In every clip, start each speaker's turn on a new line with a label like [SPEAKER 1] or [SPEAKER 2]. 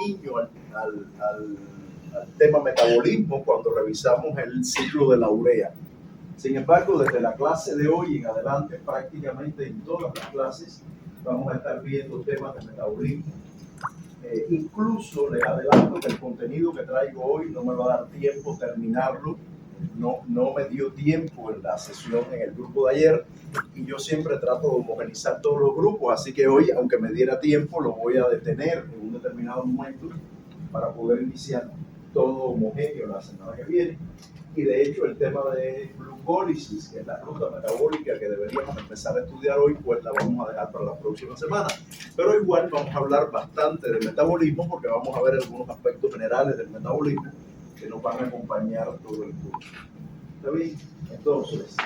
[SPEAKER 1] guiño al tema metabolismo cuando revisamos el ciclo de la urea. Sin embargo, desde la clase de hoy en adelante, prácticamente en todas las clases, vamos a estar viendo temas de metabolismo. Incluso les adelanto que el contenido que traigo hoy no me va a dar tiempo terminarlo. No me dio tiempo en la sesión en el grupo de ayer y yo siempre trato de homogenizar todos los grupos, así que hoy, aunque me diera tiempo, lo voy a detener en un determinado momento para poder iniciar todo homogéneo la semana que viene. Y de hecho el tema de glucólisis, que es la ruta metabólica que deberíamos empezar a estudiar hoy, pues la vamos a dejar para la próxima semana. Pero igual vamos a hablar bastante de metabolismo porque vamos a ver algunos aspectos generales del metabolismo que nos van a acompañar todo el curso. ¿Está bien? Entonces,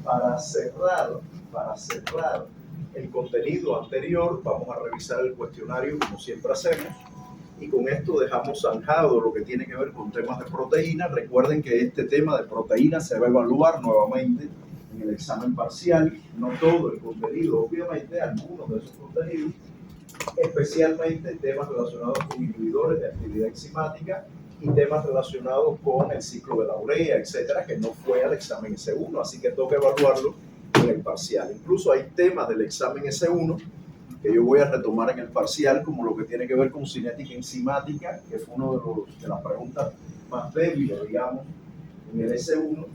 [SPEAKER 1] para cerrar el contenido anterior, vamos a revisar el cuestionario como siempre hacemos. Y con esto dejamos zanjado lo que tiene que ver con temas de proteínas. Recuerden que este tema de proteínas se va a evaluar nuevamente en el examen parcial. No todo el contenido, obviamente, algunos de esos contenidos, especialmente temas relacionados con inhibidores de actividad enzimática y temas relacionados con el ciclo de la urea, etcétera, que no fue al examen S1, así que toca evaluarlo en el parcial. Incluso hay temas del examen S1 que yo voy a retomar en el parcial, como lo que tiene que ver con cinética enzimática, que fue una de las preguntas más débiles, digamos, en el S1,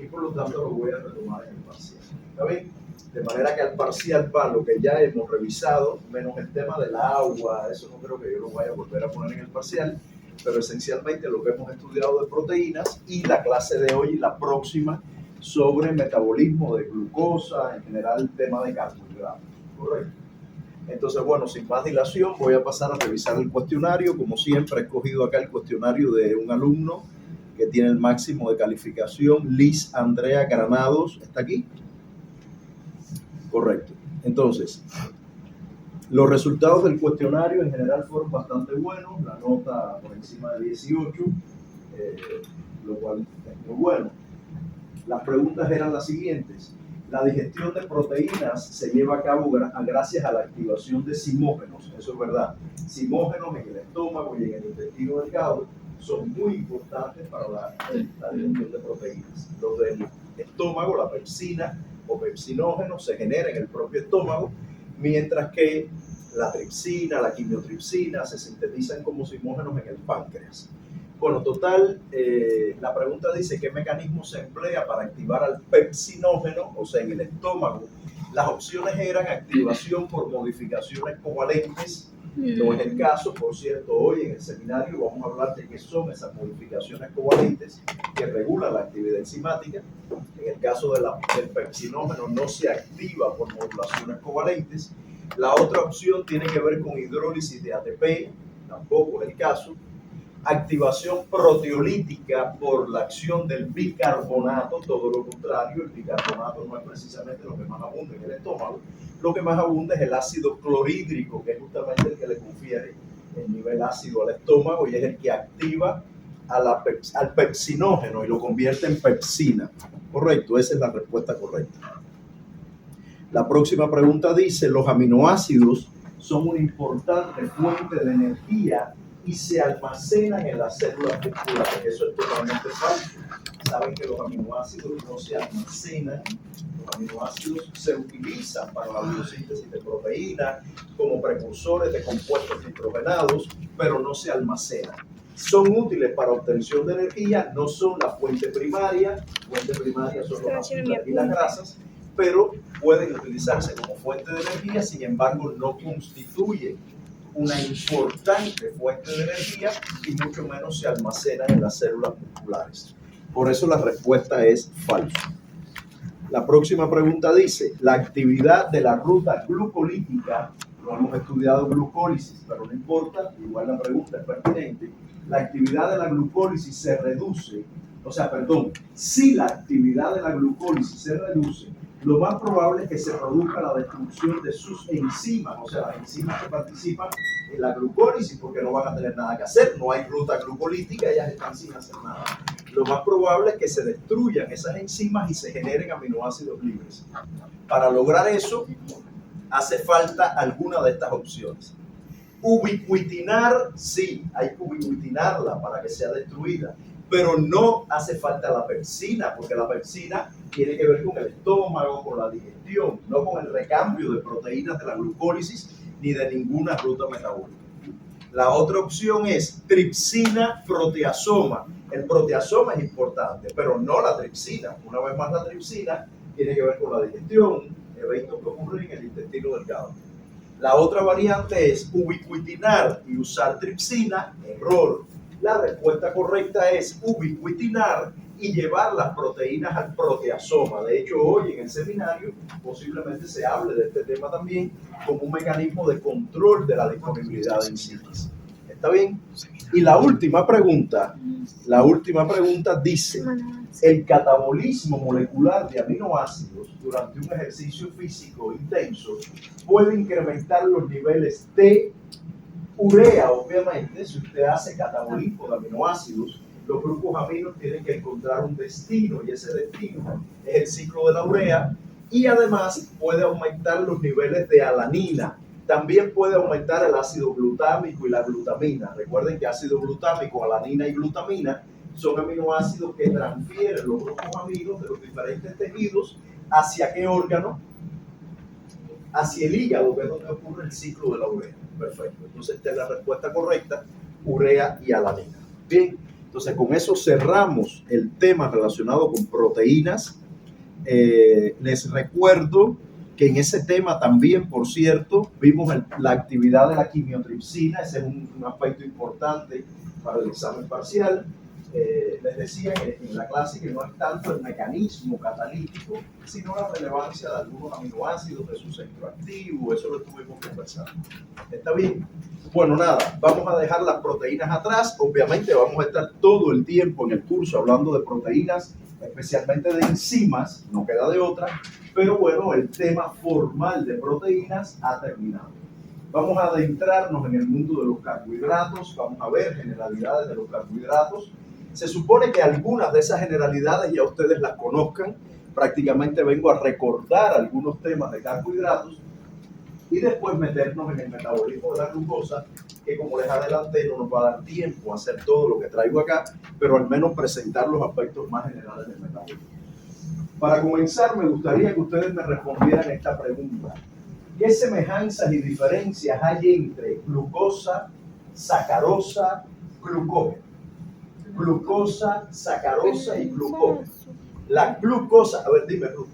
[SPEAKER 1] y por lo tanto lo voy a retomar en el parcial. ¿Está bien? De manera que al parcial va lo que ya hemos revisado, menos el tema del agua, eso no creo que yo lo vaya a volver a poner en el parcial, pero esencialmente lo que hemos estudiado de proteínas y la clase de hoy y la próxima sobre metabolismo de glucosa, en general el tema de carbohidratos. ¿Correcto? Entonces, bueno, sin más dilación, voy a pasar a revisar el cuestionario. Como siempre, he escogido acá el cuestionario de un alumno que tiene el máximo de calificación, Liz Andrea Granados. ¿Está aquí? Correcto. Entonces, los resultados del cuestionario en general fueron bastante buenos. La nota por encima de 18, lo cual es muy bueno. Las preguntas eran las siguientes. La digestión de proteínas se lleva a cabo gracias a la activación de zimógenos, eso es verdad. Zimógenos en el estómago y en el intestino delgado son muy importantes para la digestión de proteínas. Los del estómago, la pepsina o pepsinógeno, se genera en el propio estómago, mientras que la tripsina, la quimiotripsina se sintetizan como zimógenos en el páncreas. Bueno, total, la pregunta dice qué mecanismo se emplea para activar al pepsinógeno, o sea, en el estómago. Las opciones eran activación por modificaciones covalentes. No es el caso, por cierto, hoy en el seminario vamos a hablar de qué son esas modificaciones covalentes que regulan la actividad enzimática. En el caso del pepsinógeno no se activa por modulaciones covalentes. La otra opción tiene que ver con hidrólisis de ATP, tampoco es el caso. Activación proteolítica por la acción del bicarbonato, todo lo contrario, el bicarbonato no es precisamente lo que más abunda en el estómago, lo que más abunda es el ácido clorhídrico, que es justamente el que le confiere el nivel ácido al estómago y es el que activa al pepsinógeno y lo convierte en pepsina. Correcto, esa es la respuesta correcta. La próxima pregunta dice, los aminoácidos son una importante fuente de energía y se almacenan en las células musculares. Eso es totalmente falso. Saben que los aminoácidos no se almacenan. Los aminoácidos se utilizan para la biosíntesis de proteínas, como precursores de compuestos nitrogenados, pero no se almacenan. Son útiles para obtención de energía, no son la fuente primaria. Fuente primaria son los azúcares y las grasas, pero pueden utilizarse como fuente de energía, sin embargo, no constituyen una importante fuente de energía y mucho menos se almacena en las células musculares. Por eso la respuesta es falsa. La próxima pregunta dice, la actividad de la ruta glucolítica, no hemos estudiado glucólisis, pero no importa, igual la pregunta es pertinente, la actividad de la glucólisis se reduce, si la actividad de la glucólisis se reduce, lo más probable es que se produzca la destrucción de sus enzimas, o sea, las enzimas que participan en la glucólisis, porque no van a tener nada que hacer, no hay ruta glucolítica, ellas están sin hacer nada. Lo más probable es que se destruyan esas enzimas y se generen aminoácidos libres. Para lograr eso, hace falta alguna de estas opciones. Ubiquitinar, sí, hay que ubiquitinarla para que sea destruida, pero no hace falta la pepsina, porque la pepsina tiene que ver con el estómago, con la digestión, no con el recambio de proteínas de la glucólisis ni de ninguna ruta metabólica. La otra opción es tripsina proteasoma. El proteasoma es importante, pero no la tripsina. Una vez más, la tripsina tiene que ver con la digestión, eventos que ocurren en el intestino delgado. La otra variante es ubiquitinar y usar tripsina, error. La respuesta correcta es ubiquitinar y llevar las proteínas al proteasoma. De hecho, hoy en el seminario posiblemente se hable de este tema también como un mecanismo de control de la disponibilidad de enzimas. ¿Está bien? Y la última pregunta dice, el catabolismo molecular de aminoácidos durante un ejercicio físico intenso puede incrementar los niveles de urea. Obviamente, si usted hace catabolismo de aminoácidos, los grupos aminos tienen que encontrar un destino, y ese destino es el ciclo de la urea, y además puede aumentar los niveles de alanina. También puede aumentar el ácido glutámico y la glutamina. Recuerden que ácido glutámico, alanina y glutamina son aminoácidos que transfieren los grupos aminos de los diferentes tejidos hacia qué órgano, hacia el hígado, que es donde ocurre el ciclo de la urea. Perfecto. Entonces, esta es la respuesta correcta, urea y alanina. Bien, entonces con eso cerramos el tema relacionado con proteínas. Les recuerdo que en ese tema también, por cierto, vimos la actividad de la quimiotripsina. Ese es un aspecto importante para el examen parcial. Les decía en la clase que no es tanto el mecanismo catalítico, sino la relevancia de algunos aminoácidos, de su centro activo. Eso lo estuvimos conversando. ¿Está bien? Bueno, nada, vamos a dejar las proteínas atrás. Obviamente vamos a estar todo el tiempo en el curso hablando de proteínas, especialmente de enzimas, no queda de otra, pero bueno, el tema formal de proteínas ha terminado. Vamos a adentrarnos en el mundo de los carbohidratos, vamos a ver generalidades de los carbohidratos. Se supone que algunas de esas generalidades ya ustedes las conozcan. Prácticamente vengo a recordar algunos temas de carbohidratos y después meternos en el metabolismo de la glucosa, que como les adelanté no nos va a dar tiempo a hacer todo lo que traigo acá, pero al menos presentar los aspectos más generales del metabolismo. Para comenzar, me gustaría que ustedes me respondieran esta pregunta. ¿Qué semejanzas y diferencias hay entre glucosa, sacarosa, glucógeno? Glucosa, sacarosa y glucógeno. La glucosa, a ver, dime, Ruth.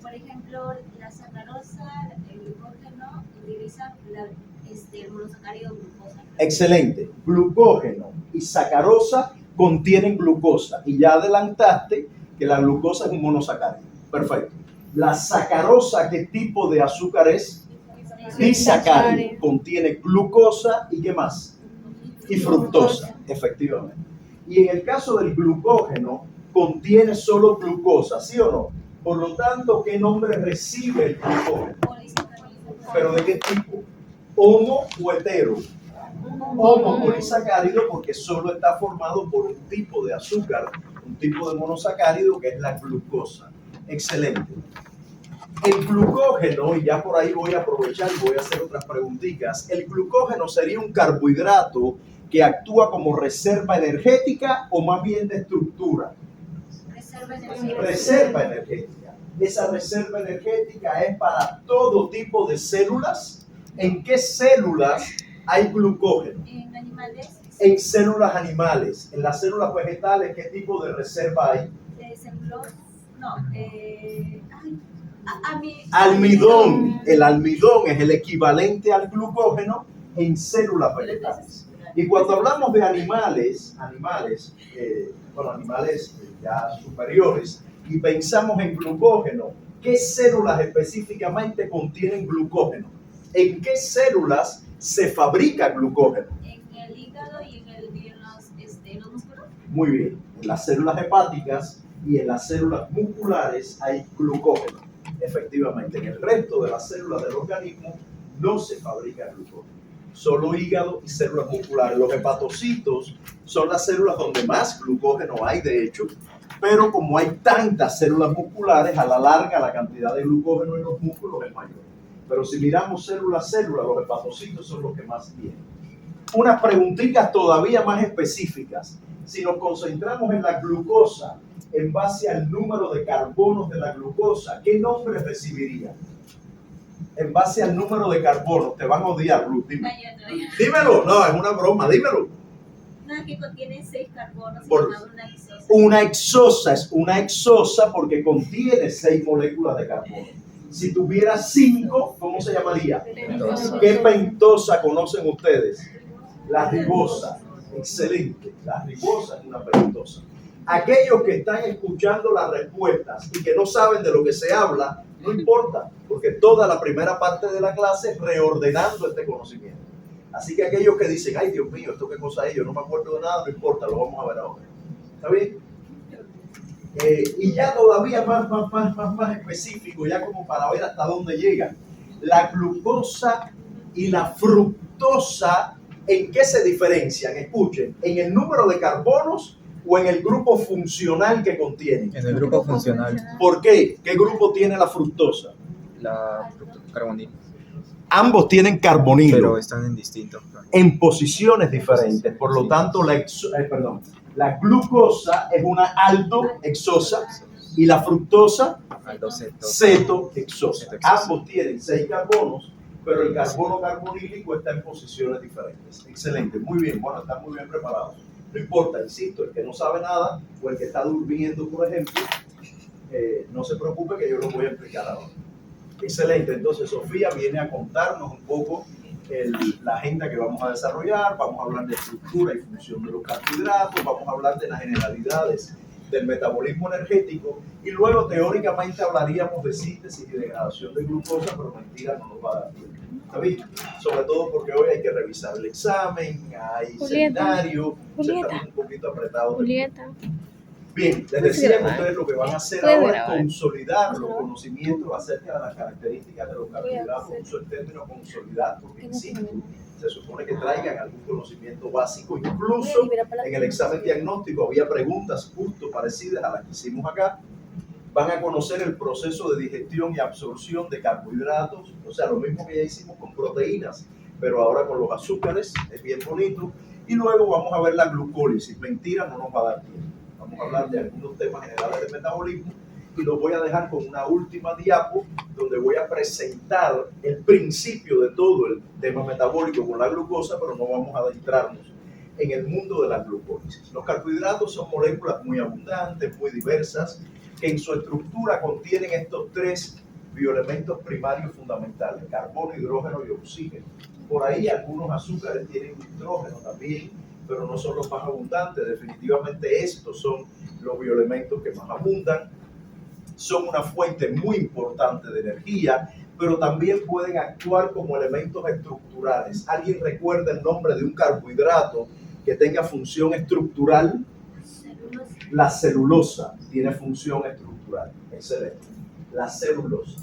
[SPEAKER 2] Por ejemplo, la sacarosa, el glucógeno, utilizan el monosacárido glucosa.
[SPEAKER 1] Excelente. Glucógeno y sacarosa contienen glucosa. Y ya adelantaste que la glucosa es un monosacárido. Perfecto. La sacarosa, ¿qué tipo de azúcar es? Disacárido. Contiene glucosa y ¿qué más? Y fructosa, efectivamente. Y en el caso del glucógeno, contiene solo glucosa, ¿sí o no? Por lo tanto, ¿qué nombre recibe el glucógeno? ¿Pero de qué tipo? ¿Homo o hetero? Homo polisacárido, porque solo está formado por un tipo de azúcar, un tipo de monosacárido que es la glucosa. Excelente. El glucógeno, y ya por ahí voy a aprovechar y voy a hacer otras preguntitas, el glucógeno sería un carbohidrato que actúa como reserva energética o más bien de estructura. Reserva energética. Esa reserva energética es para todo tipo de células. ¿En qué células hay glucógeno?
[SPEAKER 2] En animales.
[SPEAKER 1] En células animales. En las células vegetales, ¿qué tipo de reserva hay?
[SPEAKER 2] No,
[SPEAKER 1] almidón. El almidón es el equivalente al glucógeno en células vegetales. Y cuando hablamos de animales ya superiores, y pensamos en glucógeno, ¿qué células específicamente contienen glucógeno? ¿En qué células se fabrica glucógeno?
[SPEAKER 2] En el hígado y en los músculos.
[SPEAKER 1] Muy bien, en las células hepáticas y en las células musculares hay glucógeno. Efectivamente, en el resto de las células del organismo no se fabrica glucógeno. Solo hígado y células musculares. Los hepatocitos son las células donde más glucógeno hay, de hecho, pero como hay tantas células musculares, a la larga la cantidad de glucógeno en los músculos es mayor. Pero si miramos célula a célula, los hepatocitos son los que más tienen. Unas preguntitas todavía más específicas. Si nos concentramos en la glucosa, en base al número de carbonos de la glucosa, ¿qué nombre recibiría? En base al número de carbonos, te van a odiar, Ruth, dime. Dímelo, no, es una broma, dímelo.
[SPEAKER 2] Una que contiene 6 carbonos, se
[SPEAKER 1] Por-
[SPEAKER 2] llama una exosa.
[SPEAKER 1] Una exosa es una exosa porque contiene 6 moléculas de carbono. Si tuviera 5, ¿cómo se llamaría? ¿Qué pentosa conocen ustedes? La ribosa. Excelente. La ribosa es una pentosa. Aquellos que están escuchando las respuestas y que no saben de lo que se habla, no importa, porque toda la primera parte de la clase es reordenando este conocimiento. Así que aquellos que dicen, ay Dios mío, ¿esto qué cosa es? Yo no me acuerdo de nada, no importa, lo vamos a ver ahora. ¿Está bien? Y ya todavía más específico, ya como para ver hasta dónde llega. La glucosa y la fructosa, ¿en qué se diferencian? Escuchen, ¿en el número de carbonos o en el grupo funcional que contienen?
[SPEAKER 3] En el grupo funcional,
[SPEAKER 1] ¿Por qué? ¿Qué grupo tiene la fructosa?
[SPEAKER 3] la carbonil,
[SPEAKER 1] Ambos tienen carbonilo,
[SPEAKER 3] pero están en distintos planos.
[SPEAKER 1] en posiciones diferentes. Por lo tanto, la glucosa es una aldoexosa y la fructosa cetoexosa. Ambos tienen 6 carbonos, pero el carbono carbonílico está en posiciones diferentes. Excelente, muy bien, bueno, están muy bien preparados. No importa, insisto, el que no sabe nada o el que está durmiendo, por ejemplo, no se preocupe que yo lo voy a explicar ahora. Excelente, entonces Sofía viene a contarnos un poco la agenda que vamos a desarrollar. Vamos a hablar de estructura y función de los carbohidratos, vamos a hablar de las generalidades del metabolismo energético y luego teóricamente hablaríamos de síntesis y degradación de glucosa, pero mentira, no nos va a dar tiempo. ¿Está bien? Sobre todo porque hoy hay que revisar el examen, hay seminario, estamos un poquito apretados. Bien, les decía que ustedes lo que van a hacer ahora es consolidar los conocimientos acerca de las características de los carbohidratos. Uso el término consolidar porque, insisto, se supone que traigan algún conocimiento básico. Incluso en el examen diagnóstico había preguntas justo parecidas a las que hicimos acá. Van a conocer el proceso de digestión y absorción de carbohidratos, o sea, lo mismo que ya hicimos con proteínas, pero ahora con los azúcares, es bien bonito. Y luego vamos a ver la glucólisis. Mentira, no nos va a dar tiempo. Vamos a hablar de algunos temas generales de metabolismo y los voy a dejar con una última diapo donde voy a presentar el principio de todo el tema metabólico con la glucosa, pero no vamos a adentrarnos en el mundo de la glucólisis. Los carbohidratos son moléculas muy abundantes, muy diversas, que en su estructura contienen estos 3 bioelementos primarios fundamentales: carbono, hidrógeno y oxígeno. Por ahí algunos azúcares tienen nitrógeno también, pero no son los más abundantes. Definitivamente estos son los bioelementos que más abundan. Son una fuente muy importante de energía, pero también pueden actuar como elementos estructurales. ¿Alguien recuerda el nombre de un carbohidrato que tenga función estructural? La celulosa tiene función estructural. Excelente. La celulosa.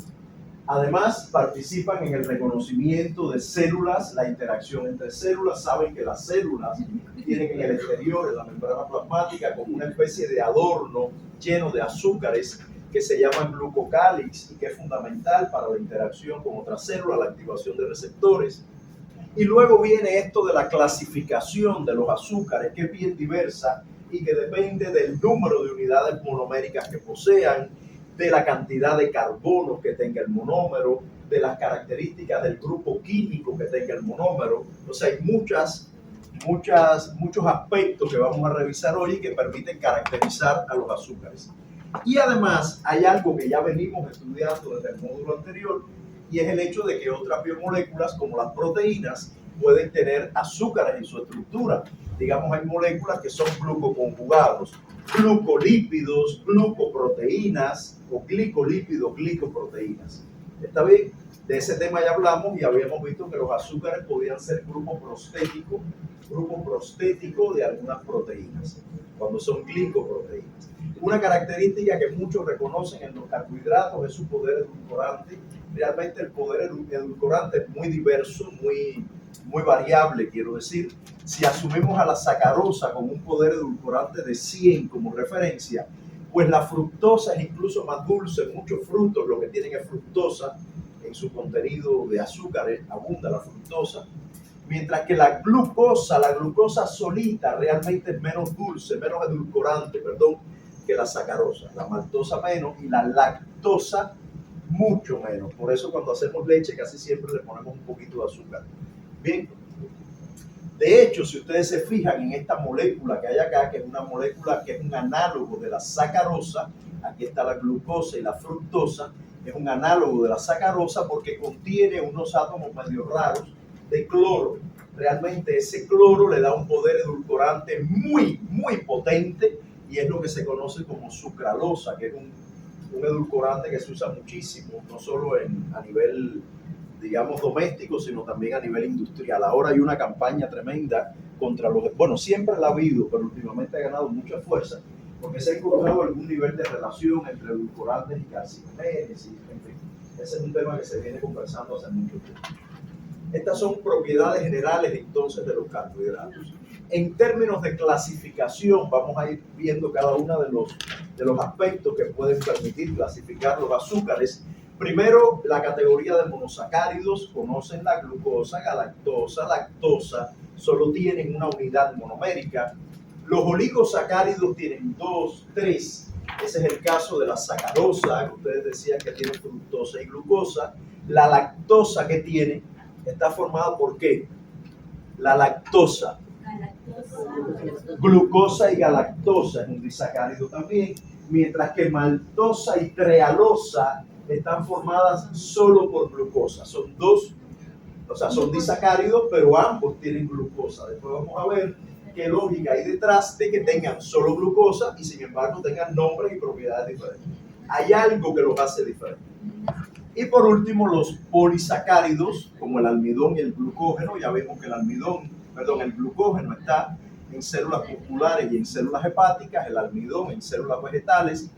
[SPEAKER 1] Además, participan en el reconocimiento de células, la interacción entre células. Saben que las células tienen en el exterior, en la membrana plasmática, como una especie de adorno lleno de azúcares que se llaman glucocálix y que es fundamental para la interacción con otras células, la activación de receptores. Y luego viene esto de la clasificación de los azúcares, que es bien diversa y que depende del número de unidades monoméricas que posean, de la cantidad de carbonos que tenga el monómero, de las características del grupo químico que tenga el monómero. O sea, hay muchos aspectos que vamos a revisar hoy y que permiten caracterizar a los azúcares. Y además hay algo que ya venimos estudiando desde el módulo anterior, y es el hecho de que otras biomoléculas como las proteínas pueden tener azúcares en su estructura. Digamos, hay moléculas que son glucoconjugados, glucolípidos, glucoproteínas o glicolípidos, glicoproteínas. ¿Está bien? De ese tema ya hablamos y habíamos visto que los azúcares podían ser grupo prostético de algunas proteínas, cuando son glicoproteínas. Una característica que muchos reconocen en los carbohidratos es su poder edulcorante. Realmente el poder edulcorante es muy diverso, muy variable, quiero decir. Si asumimos a la sacarosa como un poder edulcorante de 100 como referencia, pues la fructosa es incluso más dulce. Muchos frutos lo que tienen es fructosa, en su contenido de azúcares, abunda la fructosa, mientras que la glucosa solita realmente es menos dulce, menos edulcorante, que la sacarosa, la maltosa menos y la lactosa mucho menos. Por eso cuando hacemos leche casi siempre le ponemos un poquito de azúcar. Bien, de hecho, si ustedes se fijan en esta molécula que hay acá, que es una molécula que es un análogo de la sacarosa, aquí está la glucosa y la fructosa, es un análogo de la sacarosa porque contiene unos átomos medio raros de cloro. Realmente ese cloro le da un poder edulcorante muy, muy potente y es lo que se conoce como sucralosa, que es un edulcorante que se usa muchísimo, no solo a nivel, digamos, doméstico, sino también a nivel industrial. Ahora hay una campaña tremenda contra bueno, siempre la ha habido, pero últimamente ha ganado mucha fuerza, porque se ha encontrado algún nivel de relación entre edulcorantes y carcinogénesis, en fin. Ese es un tema que se viene conversando hace mucho tiempo. Estas son propiedades generales entonces de los carbohidratos. En términos de clasificación, vamos a ir viendo cada uno de los aspectos que pueden permitir clasificar los azúcares. Primero, la categoría de monosacáridos. Conocen la glucosa, galactosa, lactosa, solo tienen una unidad monomérica. Los oligosacáridos tienen 2, 3. Ese es el caso de la sacarosa, que ustedes decían que tiene fructosa y glucosa. La lactosa que tiene está formada por ¿qué? La lactosa, glucosa y galactosa es un disacárido también, mientras que maltosa y trealosa están formadas solo por glucosa. Son dos, o sea, son disacáridos, pero ambos tienen glucosa. Después vamos a ver qué lógica hay detrás de que tengan solo glucosa y sin embargo tengan nombres y propiedades diferentes. Hay algo que los hace diferentes. Y por último, los polisacáridos, como el almidón y el glucógeno. Ya vemos que el glucógeno está en células musculares y en células hepáticas, el almidón en células vegetales,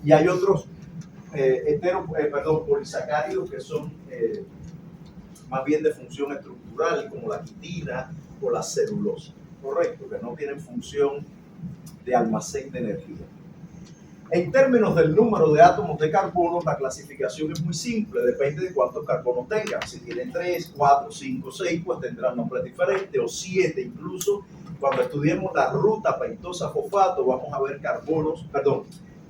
[SPEAKER 1] y hay otros polisacáridos que son más bien de función estructural, como la quitina o la celulosa, correcto, que no tienen función de almacén de energía. En términos del número de átomos de carbono, la clasificación es muy simple, depende de cuántos carbonos tengan. Si tienen 3, 4, 5, 6, pues tendrán nombres diferentes, o 7 incluso. Cuando estudiemos la ruta pentosa-fosfato, vamos a ver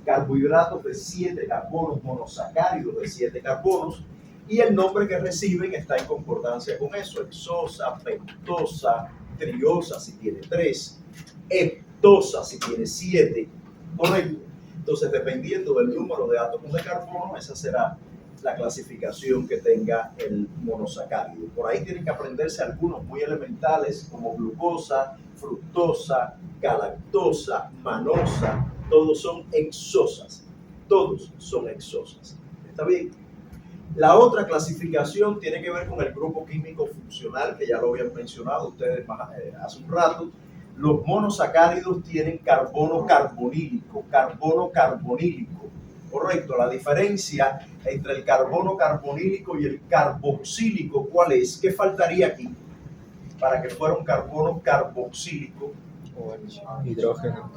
[SPEAKER 1] carbohidratos de 7 carbonos, monosacáridos de 7 carbonos, y el nombre que reciben está en concordancia con eso: hexosa, pentosa, triosa si tiene 3, heptosa si tiene 7, correcto. Entonces, dependiendo del número de átomos de carbono, esa será la clasificación que tenga el monosacárido. Por ahí tienen que aprenderse algunos muy elementales, como glucosa, fructosa, galactosa, manosa. Todos son hexosas. Todos son hexosas. ¿Está bien? La otra clasificación tiene que ver con el grupo químico funcional, que ya lo habían mencionado ustedes hace un rato. Los monosacáridos tienen carbono carbonílico, correcto. La diferencia entre el carbono carbonílico y el carboxílico, ¿cuál es? ¿Qué faltaría aquí para que fuera un carbono carboxílico?
[SPEAKER 3] Hidrógeno.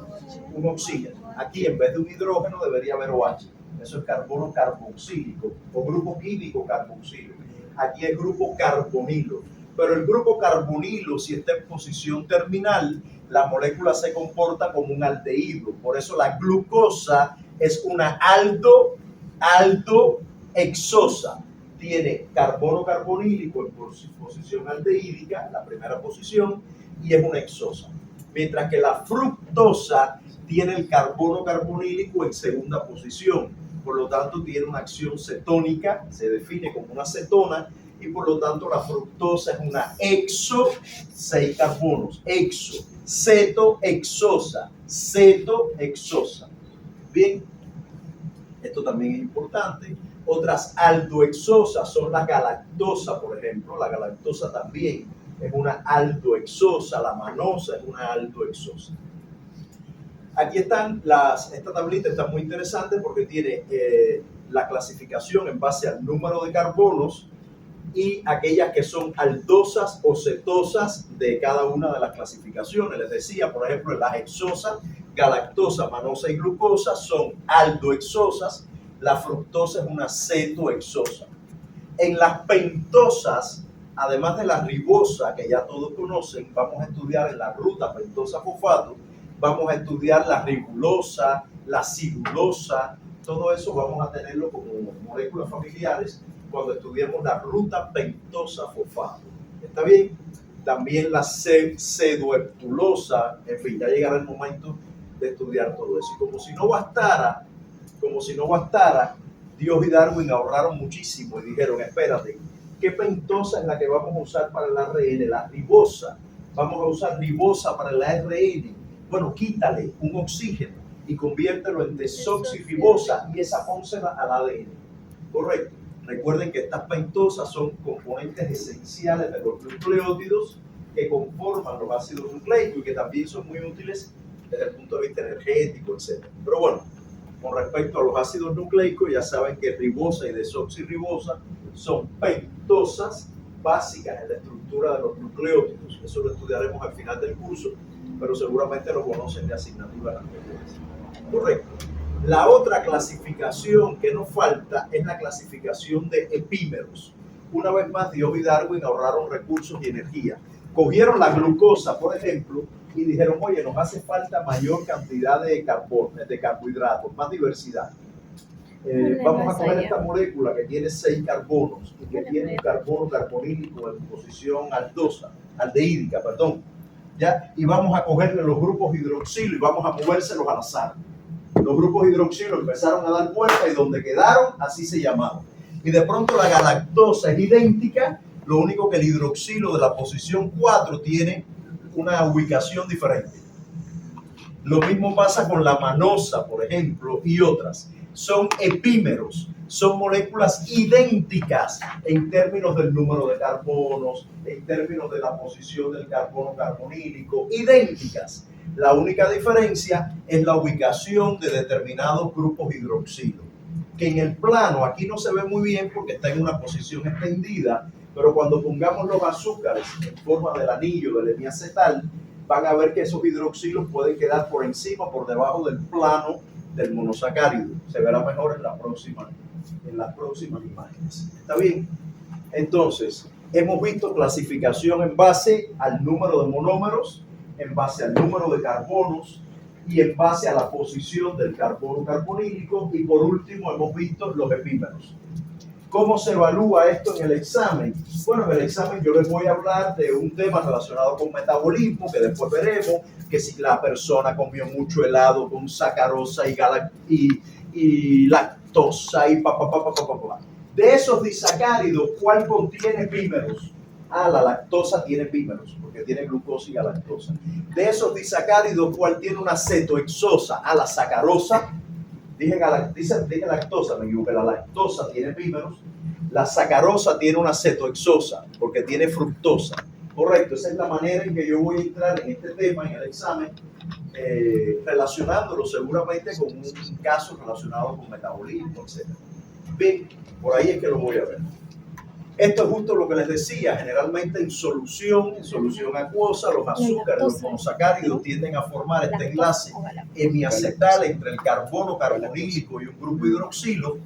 [SPEAKER 1] Un oxígeno. Aquí en vez de un hidrógeno debería haber OH. Eso es carbono carboxílico o grupo químico carboxílico. Aquí es grupo carbonilo. Pero el grupo carbonilo, si está en posición terminal, la molécula se comporta como un aldehído. Por eso la glucosa es una aldohexosa. Tiene carbono carbonílico en posición aldehídica, la primera posición, y es una hexosa. Mientras que la fructosa tiene el carbono carbonílico en segunda posición. Por lo tanto, tiene una acción cetónica, se define como una cetona, y por lo tanto la fructosa es una 6 carbonos, cetohexosa. Bien, esto también es importante. Otras aldohexosas son la galactosa, por ejemplo. La galactosa también es una aldohexosa, la manosa es una aldohexosa. Aquí están esta tablita está muy interesante porque tiene la clasificación en base al número de carbonos y aquellas que son aldosas o cetosas de cada una de las clasificaciones. Les decía, por ejemplo, las hexosas, galactosa, manosa y glucosa son aldohexosas. La fructosa es una cetohexosa. En las pentosas, además de la ribosa, que ya todos conocen, vamos a estudiar en la ruta pentosa-fosfato, vamos a estudiar la ribulosa, la cirulosa, todo eso vamos a tenerlo como moléculas familiares cuando estudiemos la ruta pentosa-fosfato. ¿Está bien? También la pseudoheptulosa, en fin, ya llegará el momento de estudiar todo eso. Y como si no bastara, Dios y Darwin ahorraron muchísimo y dijeron, espérate, ¿qué pentosa es la que vamos a usar para el ARN? La ribosa. Vamos a usar ribosa para el ARN. Bueno, quítale un oxígeno y conviértelo en desoxirribosa y esa pónsela al ADN. Correcto. Recuerden que estas pentosas son componentes esenciales de los nucleótidos que conforman los ácidos nucleicos y que también son muy útiles desde el punto de vista energético, etc. Pero bueno, con respecto a los ácidos nucleicos, ya saben que ribosa y desoxirribosa son pentosas básicas en la estructura de los nucleótidos. Eso lo estudiaremos al final del curso, pero seguramente lo conocen de asignaturas anteriores. Correcto. La otra clasificación que nos falta es la clasificación de epímeros. Una vez más, Dios y Darwin ahorraron recursos y energía. Cogieron la glucosa, por ejemplo, y dijeron, oye, nos hace falta mayor cantidad de carbohidratos, más diversidad. Vamos a coger esta molécula que tiene 6 carbonos y que tiene un carbono carbonílico en posición aldehídica, ¿ya? Y vamos a cogerle los grupos hidroxilo y vamos a movérselos al azar. Los grupos hidroxilo empezaron a dar vuelta y donde quedaron, así se llamaron. Y de pronto la galactosa es idéntica, lo único que el hidroxilo de la posición 4 tiene una ubicación diferente. Lo mismo pasa con la manosa, por ejemplo, y otras. Son epímeros, son moléculas idénticas en términos del número de carbonos, en términos de la posición del carbono carbonílico, idénticas. La única diferencia es la ubicación de determinados grupos hidroxilo, que en el plano aquí no se ve muy bien porque está en una posición extendida, pero cuando pongamos los azúcares en forma del anillo del hemiacetal, van a ver que esos hidroxilos pueden quedar por encima o por debajo del plano del monosacárido. Se verá mejor en las próximas imágenes. ¿Está bien? Entonces, hemos visto clasificación en base al número de monómeros, en base al número de carbonos y en base a la posición del carbono carbonílico, y por último hemos visto los epímeros. ¿Cómo se evalúa esto en el examen? Bueno, en el examen yo les voy a hablar de un tema relacionado con metabolismo, que después veremos, que si la persona comió mucho helado con sacarosa y lactosa y De esos disacáridos, ¿cuál contiene epímeros? La lactosa tiene epímeros, porque tiene glucosa y galactosa. De esos disacáridos, ¿cuál tiene una cetohexosa? La sacarosa. Dije lactosa, me equivoqué. La lactosa tiene epímeros. La sacarosa tiene una cetohexosa, porque tiene fructosa. Correcto, esa es la manera en que yo voy a entrar en este tema, en el examen, relacionándolo seguramente con un caso relacionado con metabolismo, etc. Bien, por ahí es que lo voy a ver. Esto es justo lo que les decía, generalmente en solución acuosa, los azúcares, los monosacáridos tienden a formar este enlace hemiacetal entre el carbono carbonílico y un grupo hidroxilo,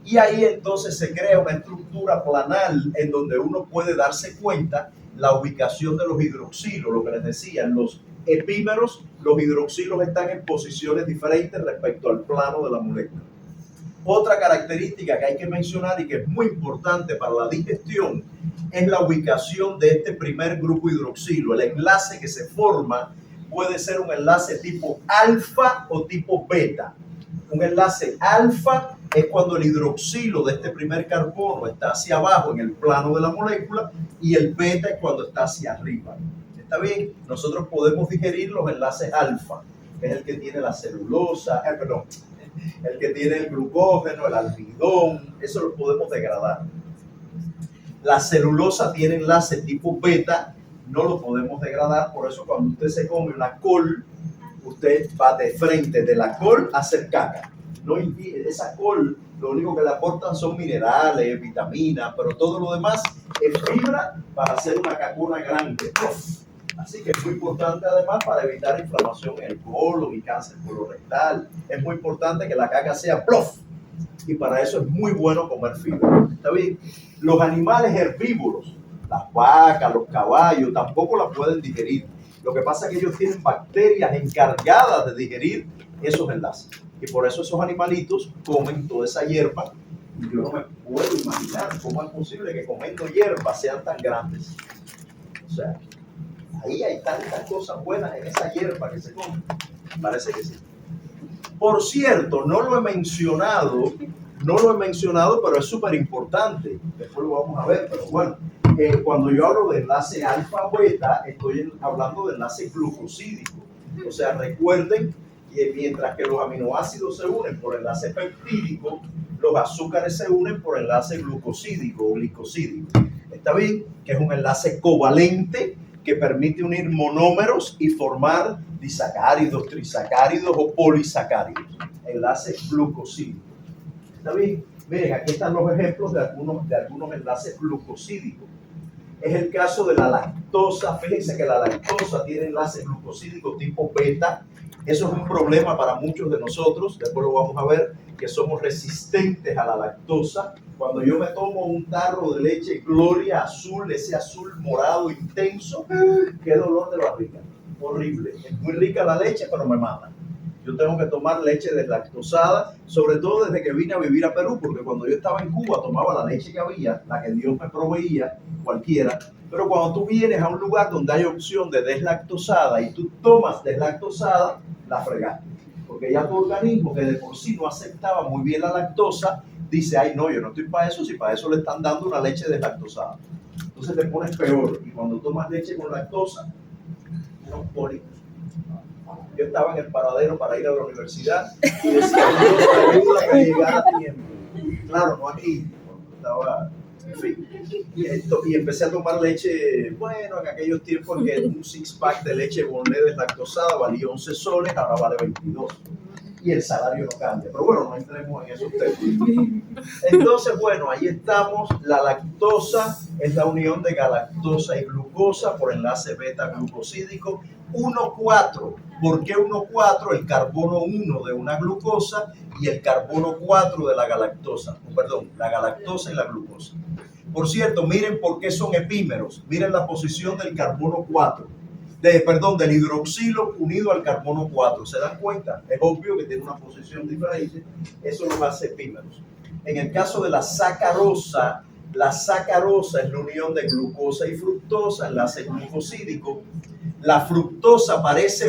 [SPEAKER 1] y ahí entonces se crea una estructura planal en donde uno puede darse cuenta la ubicación de los hidroxilos, lo que les decía, en los epímeros, los hidroxilos están en posiciones diferentes respecto al plano de la molécula. Otra característica que hay que mencionar y que es muy importante para la digestión es la ubicación de este primer grupo hidroxilo. El enlace que se forma puede ser un enlace tipo alfa o tipo beta. Un enlace alfa es cuando el hidroxilo de este primer carbono está hacia abajo en el plano de la molécula, y el beta es cuando está hacia arriba. ¿Está bien? Nosotros podemos digerir los enlaces alfa, que es el que tiene la celulosa, el que tiene el glucógeno, el almidón, eso lo podemos degradar. La celulosa tiene enlace tipo beta, no lo podemos degradar, por eso cuando usted se come una col, usted va de frente de la col a hacer caca. No, esa col lo único que le aportan son minerales, vitaminas, pero todo lo demás es fibra para hacer una cacona grande. Así que es muy importante además para evitar inflamación en el colon y cáncer colorectal. Es muy importante que la caca sea plof, y para eso es muy bueno comer fibra. ¿Está bien? Los animales herbívoros, las vacas, los caballos, tampoco la pueden digerir. Lo que pasa es que ellos tienen bacterias encargadas de digerir esos enlaces. Y por eso esos animalitos comen toda esa hierba. Y yo no me puedo imaginar cómo es posible que comiendo hierba sean tan grandes. O sea, ahí hay tantas cosas buenas en esa hierba que se come. Parece que sí. Por cierto, no lo he mencionado, pero es súper importante. Después lo vamos a ver, pero bueno. Cuando yo hablo de enlace alfa-beta, estoy hablando de enlace glucosídico. O sea, recuerden que mientras que los aminoácidos se unen por enlace peptídico, los azúcares se unen por enlace glucosídico o glicosídico. ¿Está bien? Que es un enlace covalente que permite unir monómeros y formar disacáridos, trisacáridos o polisacáridos. Enlace glucosídico. ¿Está bien? Miren, aquí están los ejemplos de algunos enlaces glucosídicos. Es el caso de la lactosa. Fíjense que la lactosa tiene enlace glucosídico tipo beta. Eso es un problema para muchos de nosotros. Después lo vamos a ver, que somos resistentes a la lactosa. Cuando yo me tomo un tarro de leche Gloria azul, ese azul morado intenso, qué dolor de barriga. Horrible. Es muy rica la leche, pero me mata. Yo tengo que tomar leche deslactosada, sobre todo desde que vine a vivir a Perú, porque cuando yo estaba en Cuba tomaba la leche que había, la que Dios me proveía, cualquiera. Pero cuando tú vienes a un lugar donde hay opción de deslactosada y tú tomas deslactosada, la fregaste. Porque ya tu organismo, que de por sí no aceptaba muy bien la lactosa, dice, ay no, yo no estoy para eso, si para eso le están dando una leche deslactosada. Entonces te pones peor. Y cuando tomas leche con lactosa, unos cólicos. Yo estaba en el paradero para ir a la universidad y decía, Dios me ayuda a llegar a tiempo. Claro, no aquí, estaba, en fin. Y empecé a tomar leche, bueno, en aquellos tiempos que un six-pack de leche Bonnet deslactosada valía 11 soles, ahora vale 22. Y el salario no cambia. Pero bueno, no entremos en esos temas. Entonces, bueno, ahí estamos. La lactosa es la unión de galactosa y glucosa por enlace beta-glucosídico. 1,4. ¿Por qué 1,4? El carbono 1 de una glucosa y el carbono 4 de la galactosa. Perdón, la galactosa y la glucosa. Por cierto, miren por qué son epímeros. Miren la posición del carbono 4. Del hidroxilo unido al carbono 4. ¿Se dan cuenta? Es obvio que tiene una posición diferente. Eso los hace epímeros. En el caso de la sacarosa es la unión de glucosa y fructosa, enlace glucosídico. La fructosa parece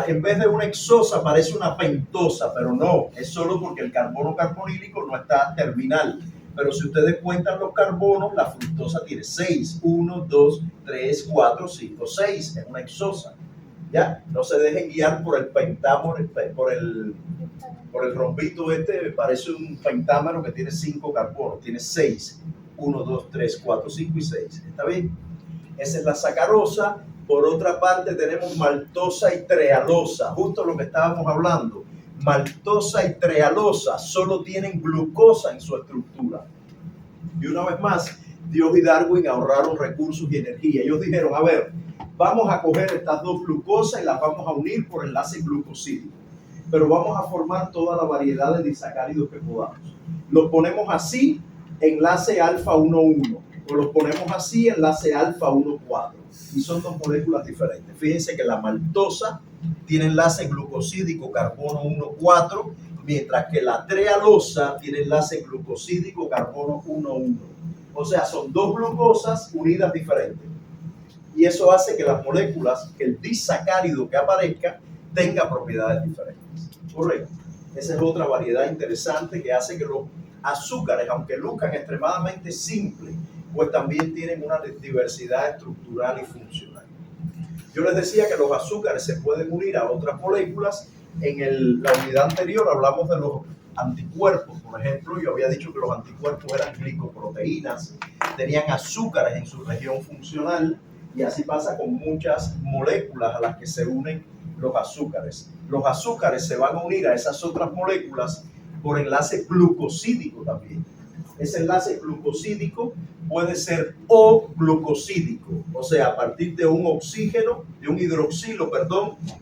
[SPEAKER 1] en vez de una hexosa, parece una pentosa, pero no, es solo porque el carbono carbonílico no está terminal. Pero si ustedes cuentan los carbonos, la fructosa tiene 6. 1, 2, 3, 4, 5, 6. Es una hexosa. ¿Ya? No se dejen guiar por el pentámero, por el rombito este, parece un pentámero que tiene 5 carbonos. Tiene 6. 1, 2, 3, 4, 5 y 6. ¿Está bien? Esa es la sacarosa. Por otra parte tenemos maltosa y trealosa. Justo lo que estábamos hablando. Maltosa y trealosa solo tienen glucosa en su estructura. Y una vez más, Dios y Darwin ahorraron recursos y energía. Ellos dijeron, a ver, vamos a coger estas dos glucosas y las vamos a unir por enlace glucosídico. Pero vamos a formar toda la variedad de disacáridos que podamos. Los ponemos así, enlace alfa 1,1. O los ponemos así, enlace alfa 1,4. Y son dos moléculas diferentes. Fíjense que la maltosa tiene enlace glucosídico carbono 1,4, mientras que la trealosa tiene enlace glucosídico carbono 1,1. O sea, son dos glucosas unidas diferentes. Y eso hace que las moléculas, que el disacárido que aparezca, tenga propiedades diferentes. Correcto. Esa es otra variedad interesante que hace que los azúcares, aunque luzcan extremadamente simples, pues también tienen una diversidad estructural y funcional. Yo les decía que los azúcares se pueden unir a otras moléculas. En la unidad anterior hablamos de los anticuerpos. Por ejemplo, yo había dicho que los anticuerpos eran glicoproteínas, tenían azúcares en su región funcional, y así pasa con muchas moléculas a las que se unen los azúcares. Los azúcares se van a unir a esas otras moléculas por enlace glucosídico también. Ese enlace glucosídico puede ser O-glucosídico, o sea, a partir de un oxígeno, de un hidroxilo,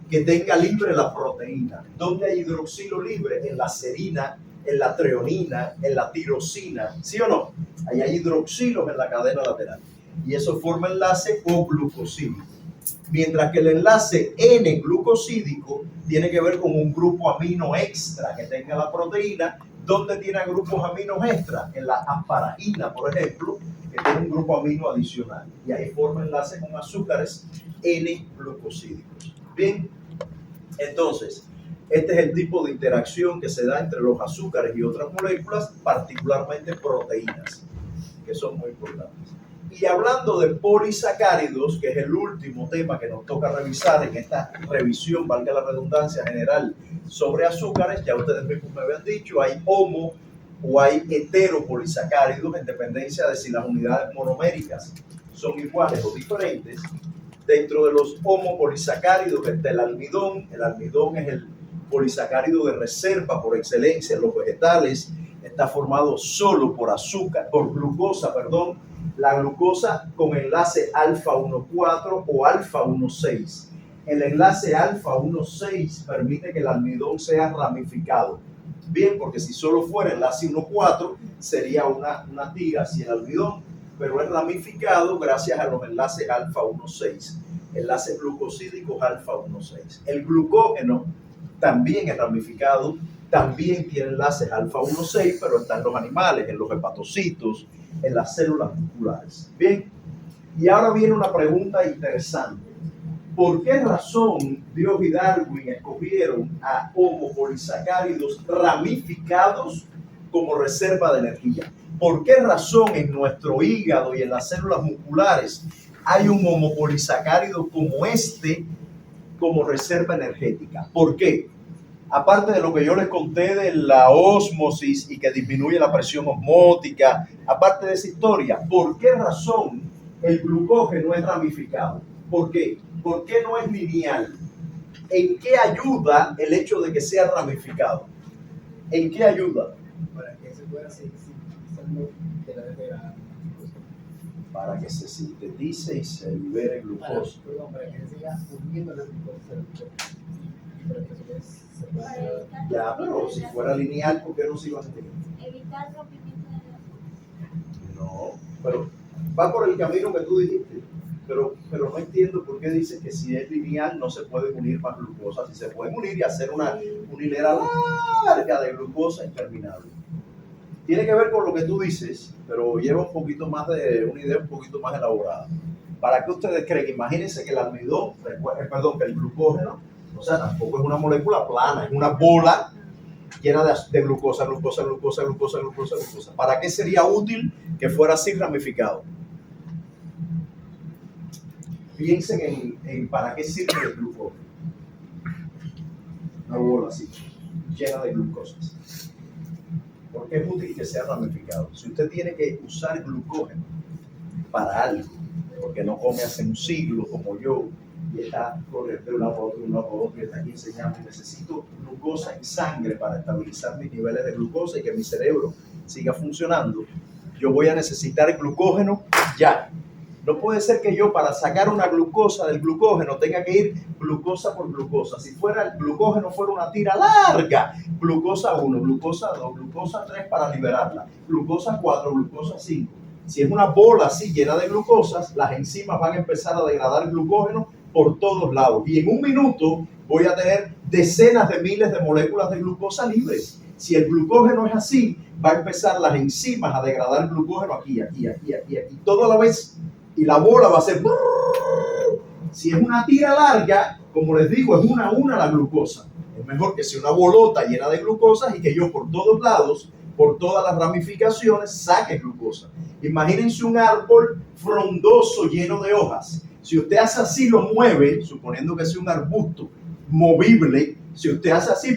[SPEAKER 1] que tenga libre la proteína. ¿Dónde hay hidroxilo libre? En la serina, en la treonina, en la tirosina, ¿sí o no? Ahí hay hidroxilos en la cadena lateral y eso forma enlace O-glucosídico. Mientras que el enlace N-glucosídico tiene que ver con un grupo amino extra que tenga la proteína. ¿Dónde tiene grupos aminos extra? En la asparagina, por ejemplo, que tiene un grupo amino adicional. Y ahí forma enlace con azúcares N-glucosídicos. Bien, entonces, este es el tipo de interacción que se da entre los azúcares y otras moléculas, particularmente proteínas, que son muy importantes. Y hablando de polisacáridos, que es el último tema que nos toca revisar en esta revisión, valga la redundancia general, sobre azúcares, ya ustedes mismos me habían dicho, hay homo o hay heteropolisacáridos en dependencia de si las unidades monoméricas son iguales o diferentes. Dentro de los homopolisacáridos está el almidón. El almidón es el polisacárido de reserva por excelencia en los vegetales. Está formado solo por azúcar, por glucosa, perdón. La glucosa con enlace alfa 1,4 o alfa 1,6. El enlace alfa 1,6 permite que el almidón sea ramificado. Bien, porque si solo fuera enlace 1,4 sería una tira hacia el almidón, pero es ramificado gracias a los enlaces alfa 1,6. Enlaces glucosídicos alfa 1,6. El glucógeno también es ramificado, también tiene enlaces alfa 1,6, pero está en los animales, en los hepatocitos, en las células musculares. Bien, y ahora viene una pregunta interesante. ¿Por qué razón Dios y Darwin escogieron a homopolisacáridos ramificados como reserva de energía? ¿Por qué razón en nuestro hígado y en las células musculares hay un homopolisacárido como este como reserva energética? ¿Por qué? Aparte de lo que yo les conté de la ósmosis y que disminuye la presión osmótica, aparte de esa historia, ¿por qué razón el glucógeno es ramificado? ¿Por qué? ¿Por qué no es lineal? ¿En qué ayuda el hecho de que sea ramificado? ¿En qué ayuda?
[SPEAKER 4] Para que se pueda seguir sintetizando de la glucosa.
[SPEAKER 1] Para que se sintetice y se libere glucosa.
[SPEAKER 4] Para que se siga uniendo la glucosa. Para que se pueda...
[SPEAKER 1] Ya, pero si fuera lineal, ¿por qué no se iba a sentir?
[SPEAKER 2] Evitar rompimiento de la...
[SPEAKER 1] No, pero va por el camino que tú dijiste. Pero no entiendo por qué dices que si es lineal no se puede unir más glucosa. Si se pueden unir y hacer una hilera larga de glucosa interminable. Tiene que ver con lo que tú dices, pero lleva un poquito más de una idea un poquito más elaborada. ¿Para qué ustedes creen? Imagínense que el almidón, que el glucógeno, o sea, tampoco es una molécula plana, es una bola llena de glucosa. ¿Para qué sería útil que fuera así ramificado? Piensen en para qué sirve el glucógeno. Una bola así, llena de glucosas. ¿Por qué es útil que sea ramificado? Si usted tiene que usar glucógeno para algo, porque no come hace un siglo como yo, y está corriendo de un lado a otro, y está aquí enseñando, necesito glucosa en sangre para estabilizar mis niveles de glucosa y que mi cerebro siga funcionando, yo voy a necesitar glucógeno ya. No puede ser que yo para sacar una glucosa del glucógeno tenga que ir glucosa por glucosa. Si fuera el glucógeno fuera una tira larga, glucosa 1, glucosa 2, glucosa 3 para liberarla, glucosa 4, glucosa 5. Si es una bola así llena de glucosas, las enzimas van a empezar a degradar glucógeno por todos lados. Y en un minuto voy a tener decenas de miles de moléculas de glucosa libres. Si el glucógeno es así, va a empezar las enzimas a degradar glucógeno aquí, toda la vez. Y la bola va a ser... Si es una tira larga, como les digo, es una la glucosa. Es mejor que sea una bolota llena de glucosas y que yo por todos lados, por todas las ramificaciones, saque glucosa. Imagínense un árbol frondoso lleno de hojas. Si usted hace así, lo mueve, suponiendo que sea un arbusto movible, si usted hace así,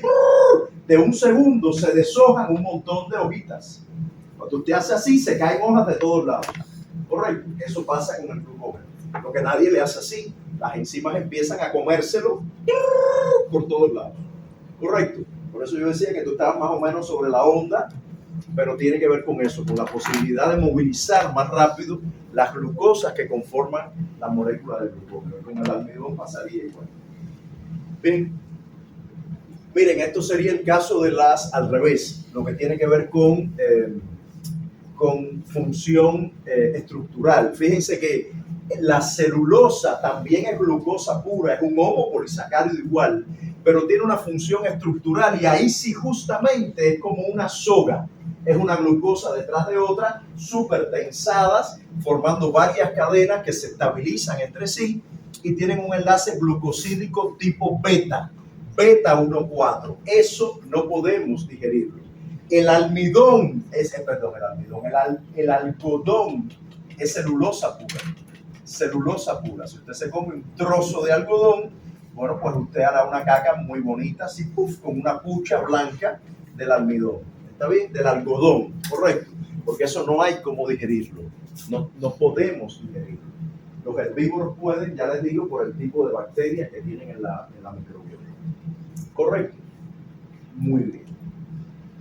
[SPEAKER 1] de un segundo se deshojan un montón de hojitas. Cuando usted hace así, se caen hojas de todos lados. Correcto, eso pasa con el glucógeno. Lo que nadie le hace así, las enzimas empiezan a comérselo por todos lados. Correcto. Por eso yo decía que tú estabas más o menos sobre la onda, pero tiene que ver con eso, con la posibilidad de movilizar más rápido las glucosas que conforman la molécula del glucógeno. Con el almidón pasaría igual. Bien. Miren, esto sería el caso de las al revés, lo que tiene que ver con función estructural. Fíjense que la celulosa también es glucosa pura, es un homopolisacárido igual, pero tiene una función estructural y ahí sí justamente es como una soga. Es una glucosa detrás de otra, súper tensadas, formando varias cadenas que se estabilizan entre sí y tienen un enlace glucosídico tipo beta, beta 1,4. Eso no podemos digerirlo. El algodón es celulosa pura. Celulosa pura. Si usted se come un trozo de algodón, bueno, pues usted hará una caca muy bonita, así, puff, con una pucha blanca del almidón. ¿Está bien? Del algodón, correcto. Porque eso no hay cómo digerirlo. No podemos digerirlo. Los herbívoros pueden, ya les digo, por el tipo de bacterias que tienen en la microbiota. Correcto. Muy bien.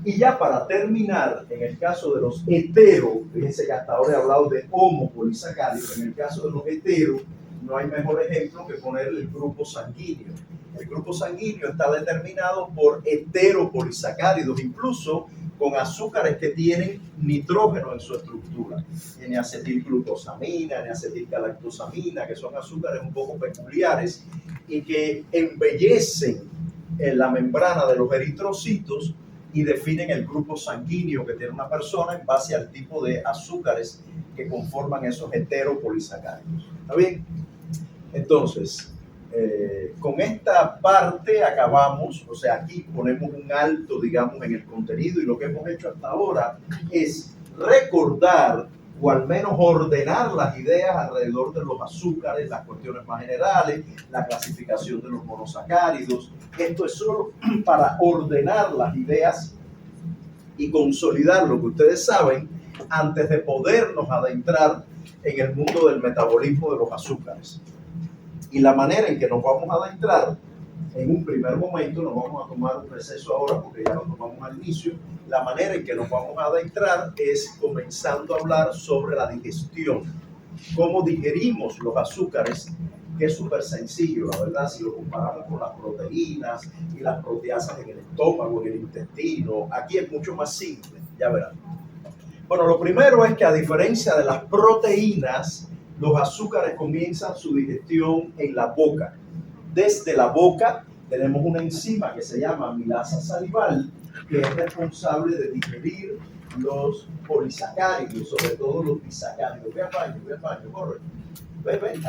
[SPEAKER 1] Y ya para terminar, en el caso de los heteros, fíjense que hasta ahora he hablado de homopolisacáridos, en el caso de los heteros, no hay mejor ejemplo que ponerle el grupo sanguíneo. El grupo sanguíneo está determinado por heteropolisacáridos, incluso con azúcares que tienen nitrógeno en su estructura. N-acetilglucosamina, N-acetilgalactosamina, que son azúcares un poco peculiares y que embellecen la membrana de los eritrocitos y definen el grupo sanguíneo que tiene una persona en base al tipo de azúcares que conforman esos heteropolisacáridos. ¿Está bien? Entonces, con esta parte acabamos, o sea, aquí ponemos un alto, digamos, en el contenido y lo que hemos hecho hasta ahora es recordar o al menos ordenar las ideas alrededor de los azúcares, las cuestiones más generales, la clasificación de los monosacáridos. Esto es solo para ordenar las ideas y consolidar lo que ustedes saben antes de podernos adentrar en el mundo del metabolismo de los azúcares. Y la manera en que nos vamos a adentrar, en un primer momento, nos vamos a tomar un receso ahora porque ya lo tomamos al inicio, la manera en que nos vamos a adentrar es comenzando a hablar sobre la digestión, cómo digerimos los azúcares, que es súper sencillo, la verdad, si lo comparamos con las proteínas y las proteasas en el estómago, en el intestino, aquí es mucho más simple, ya verán. Bueno, lo primero es que a diferencia de las proteínas, los azúcares comienzan su digestión en la boca. Desde la boca tenemos una enzima que se llama amilasa salival, que es responsable de digerir los polisacáridos, sobre todo los disacáridos. Ve a baño, correcto.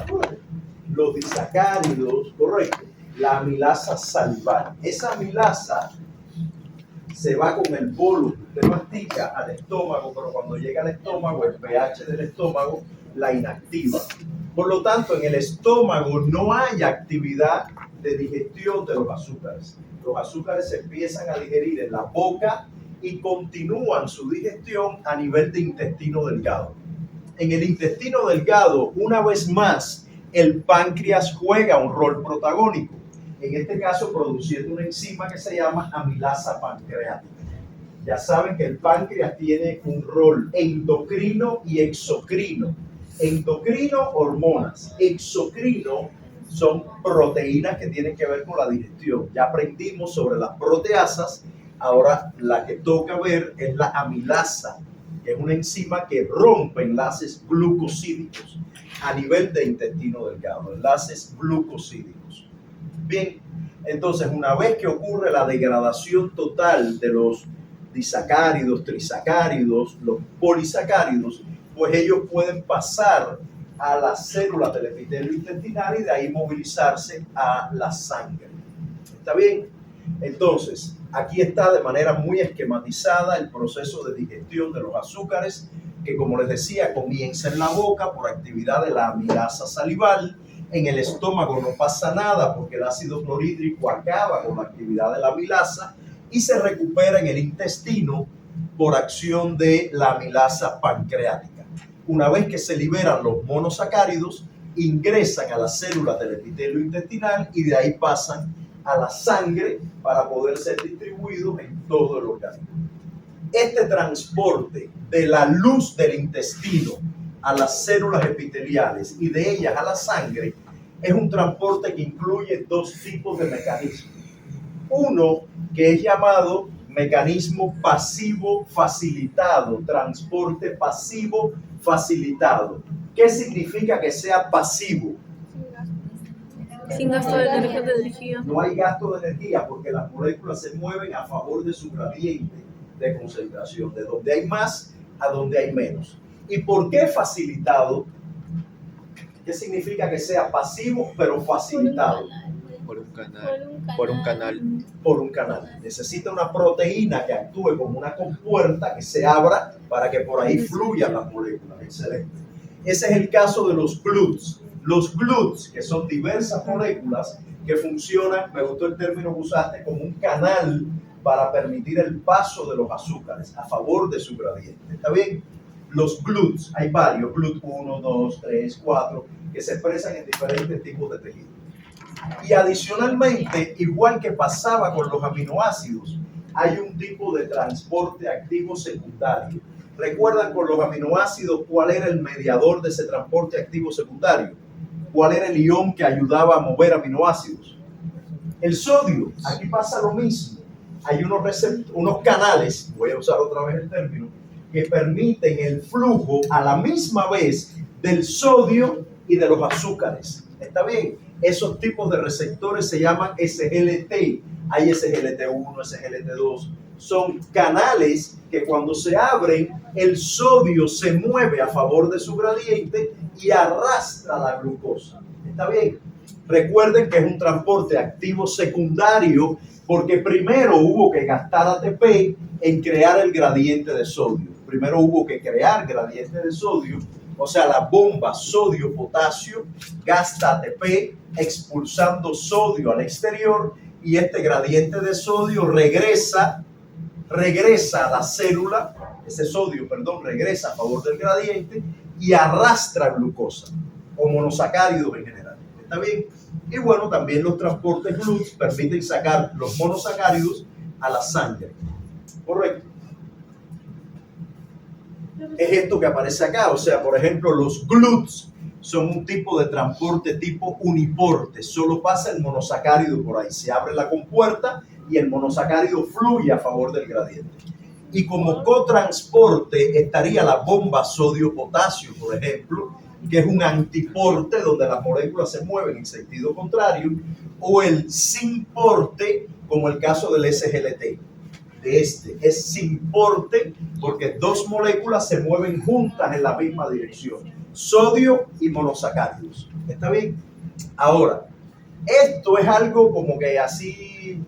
[SPEAKER 1] Correcto. Los disacáridos, correcto. La amilasa salival. Esa amilasa se va con el bolus, usted mastica al estómago, pero cuando llega al estómago, el pH del estómago la inactiva. Por lo tanto, en el estómago no hay actividad de digestión de los azúcares. Los azúcares se empiezan a digerir en la boca y continúan su digestión a nivel de intestino delgado. En el intestino delgado, una vez más, el páncreas juega un rol protagónico. En este caso, produciendo una enzima que se llama amilasa pancreática. Ya saben que el páncreas tiene un rol endocrino y exocrino. Endocrino, hormonas. Exocrino son proteínas que tienen que ver con la digestión. Ya aprendimos sobre las proteasas. Ahora la que toca ver es la amilasa, que es una enzima que rompe enlaces glucosídicos a nivel de intestino delgado. Enlaces glucosídicos. Bien, entonces una vez que ocurre la degradación total de los disacáridos, trisacáridos, los polisacáridos, pues ellos pueden pasar a las células del epitelio intestinal y de ahí movilizarse a la sangre. ¿Está bien? Entonces, aquí está de manera muy esquematizada el proceso de digestión de los azúcares, que como les decía, comienza en la boca por actividad de la amilasa salival. En el estómago no pasa nada porque el ácido clorhídrico acaba con la actividad de la amilasa y se recupera en el intestino por acción de la amilasa pancreática. Una vez que se liberan los monosacáridos, ingresan a las células del epitelio intestinal y de ahí pasan a la sangre para poder ser distribuidos en todo el organismo. Este transporte de la luz del intestino a las células epiteliales y de ellas a la sangre es un transporte que incluye dos tipos de mecanismos. Uno que es llamado mecanismo pasivo facilitado, transporte pasivo facilitado. ¿Qué significa que sea pasivo?
[SPEAKER 2] Sin gasto de energía.
[SPEAKER 1] No hay gasto de energía porque las moléculas se mueven a favor de su gradiente de concentración, de donde hay más a donde hay menos. ¿Y por qué facilitado? ¿Qué significa que sea pasivo pero facilitado?
[SPEAKER 3] Por un canal. Por un canal.
[SPEAKER 1] Por un canal. Necesita una proteína que actúe como una compuerta que se abra para que por ahí fluyan las moléculas. Excelente. Ese es el caso de los GLUTs. Los GLUTs, que son diversas moléculas que funcionan, me gustó el término que usaste, como un canal para permitir el paso de los azúcares a favor de su gradiente. ¿Está bien? Los GLUTs, hay varios, GLUT 1, 2, 3, 4, que se expresan en diferentes tipos de tejidos. Y adicionalmente, igual que pasaba con los aminoácidos, hay un tipo de transporte activo secundario. ¿Recuerdan con los aminoácidos cuál era el mediador de ese transporte activo secundario? ¿Cuál era el ion que ayudaba a mover aminoácidos? El sodio. Aquí pasa lo mismo. Hay unos canales, voy a usar otra vez el término, que permiten el flujo a la misma vez del sodio y de los azúcares. ¿Está bien? Esos tipos de receptores se llaman SGLT. Hay SGLT1, SGLT2. Son canales que cuando se abren, el sodio se mueve a favor de su gradiente y arrastra la glucosa. ¿Está bien? Recuerden que es un transporte activo secundario porque primero hubo que gastar ATP en crear el gradiente de sodio. Primero hubo que crear gradiente de sodio, o sea, la bomba sodio-potasio gasta ATP expulsando sodio al exterior y este gradiente de sodio regresa a la célula, ese sodio, regresa a favor del gradiente y arrastra glucosa o monosacáridos en general. ¿Está bien? Y bueno, también los transportes GLUTs permiten sacar los monosacáridos a la sangre. Correcto. Es esto que aparece acá, o sea, por ejemplo, los GLUTs son un tipo de transporte tipo uniporte, solo pasa el monosacárido por ahí, se abre la compuerta y el monosacárido fluye a favor del gradiente. Y como cotransporte estaría la bomba sodio-potasio, por ejemplo, que es un antiporte donde las moléculas se mueven en sentido contrario, o el sinporte, como el caso del SGLT. Es sinporte porque dos moléculas se mueven juntas en la misma dirección, sodio y monosacáridos. ¿Está bien? Ahora, esto es algo como que así,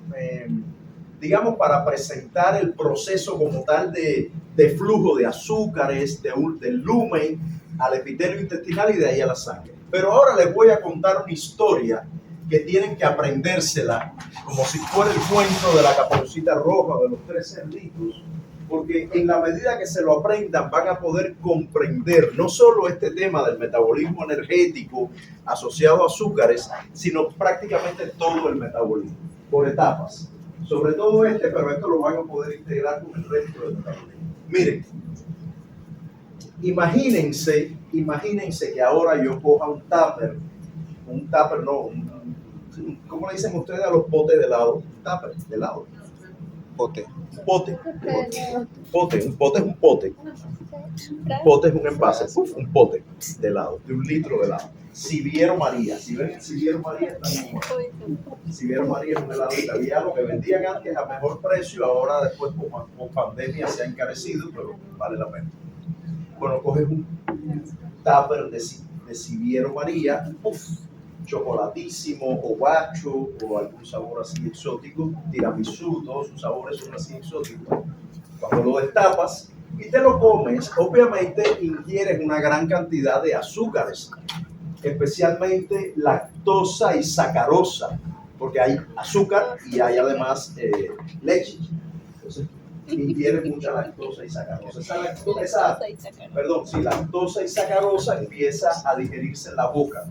[SPEAKER 1] digamos, para presentar el proceso como tal de flujo de azúcares, del lumen al epitelio intestinal y de ahí a la sangre. Pero ahora les voy a contar una historia que tienen que aprendérsela como si fuera el cuento de la Caperucita Roja, de los 3 cerditos, porque en la medida que se lo aprendan van a poder comprender no solo este tema del metabolismo energético asociado a azúcares, sino prácticamente todo el metabolismo, por etapas. Sobre todo pero esto lo van a poder integrar con el resto del metabolismo. Miren, imagínense que ahora yo coja un tupper no, ¿cómo le dicen ustedes a los potes de helado? Tupper, de helado.
[SPEAKER 3] Pote.
[SPEAKER 1] Un pote es un pote. Un pote es un envase, un pote de helado, de 1 litro de helado. Siviero María, si ven Siviero María, está muy bueno. Siviero María es un helado italiano que vendían antes a mejor precio, ahora después con pandemia se ha encarecido, pero vale la pena. Bueno, coges un tupper de Siviero María, chocolatísimo o bacho o algún sabor así exótico, tiramisú, todos sus sabores son así exóticos. Cuando lo destapas y te lo comes, obviamente ingieres una gran cantidad de azúcares, especialmente lactosa y sacarosa, porque hay azúcar y hay además leche. Entonces, ingieres mucha lactosa y sacarosa. Lactosa y sacarosa empieza a digerirse en la boca.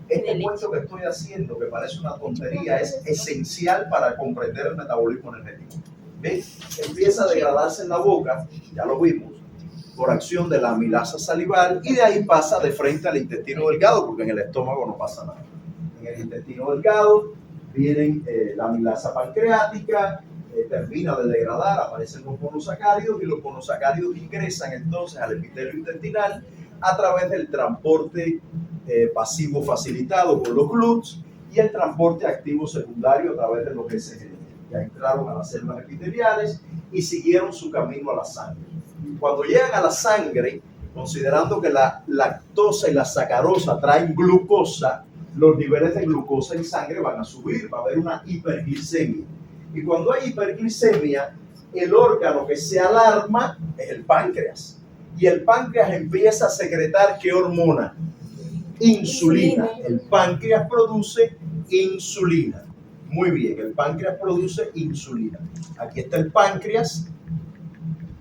[SPEAKER 1] Este cuento que estoy haciendo, que parece una tontería, es esencial para comprender el metabolismo energético. ¿Ves? Empieza a degradarse en la boca, ya lo vimos, por acción de la amilasa salival, y de ahí pasa de frente al intestino delgado, porque en el estómago no pasa nada. En el intestino delgado vienen la amilasa pancreática, termina de degradar, aparecen los monosacáridos y los monosacáridos ingresan entonces al epitelio intestinal a través del transporte pasivo facilitado por los GLUTs y el transporte activo secundario a través de los SGD. Ya entraron a las células epiteliales y siguieron su camino a la sangre. Cuando llegan a la sangre, considerando que la lactosa y la sacarosa traen glucosa, los niveles de glucosa en sangre van a subir, va a haber una hiperglicemia. Y cuando hay hiperglicemia, el órgano que se alarma es el páncreas. Y el páncreas empieza a secretar ¿qué hormona? Insulina. El páncreas produce insulina. Muy bien, el páncreas produce insulina. Aquí está el páncreas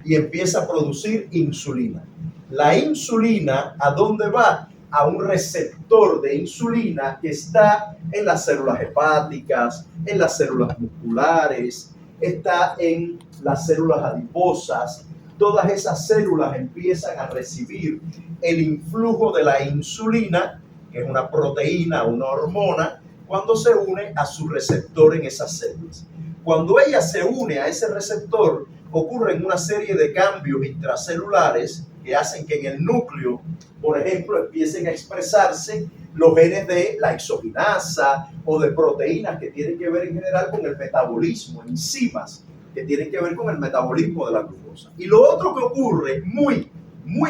[SPEAKER 1] y empieza a producir insulina. La insulina, ¿a dónde va? A un receptor de insulina que está en las células hepáticas, en las células musculares, está en las células adiposas. Todas esas células empiezan a recibir el influjo de la insulina, que es una proteína, una hormona, cuando se une a su receptor en esas células. Cuando ella se une a ese receptor, ocurren una serie de cambios intracelulares que hacen que en el núcleo, por ejemplo, empiecen a expresarse los genes de la exogenasa o de proteínas que tienen que ver en general con el metabolismo, enzimas que tienen que ver con el metabolismo de la glucosa. Y lo otro que ocurre, muy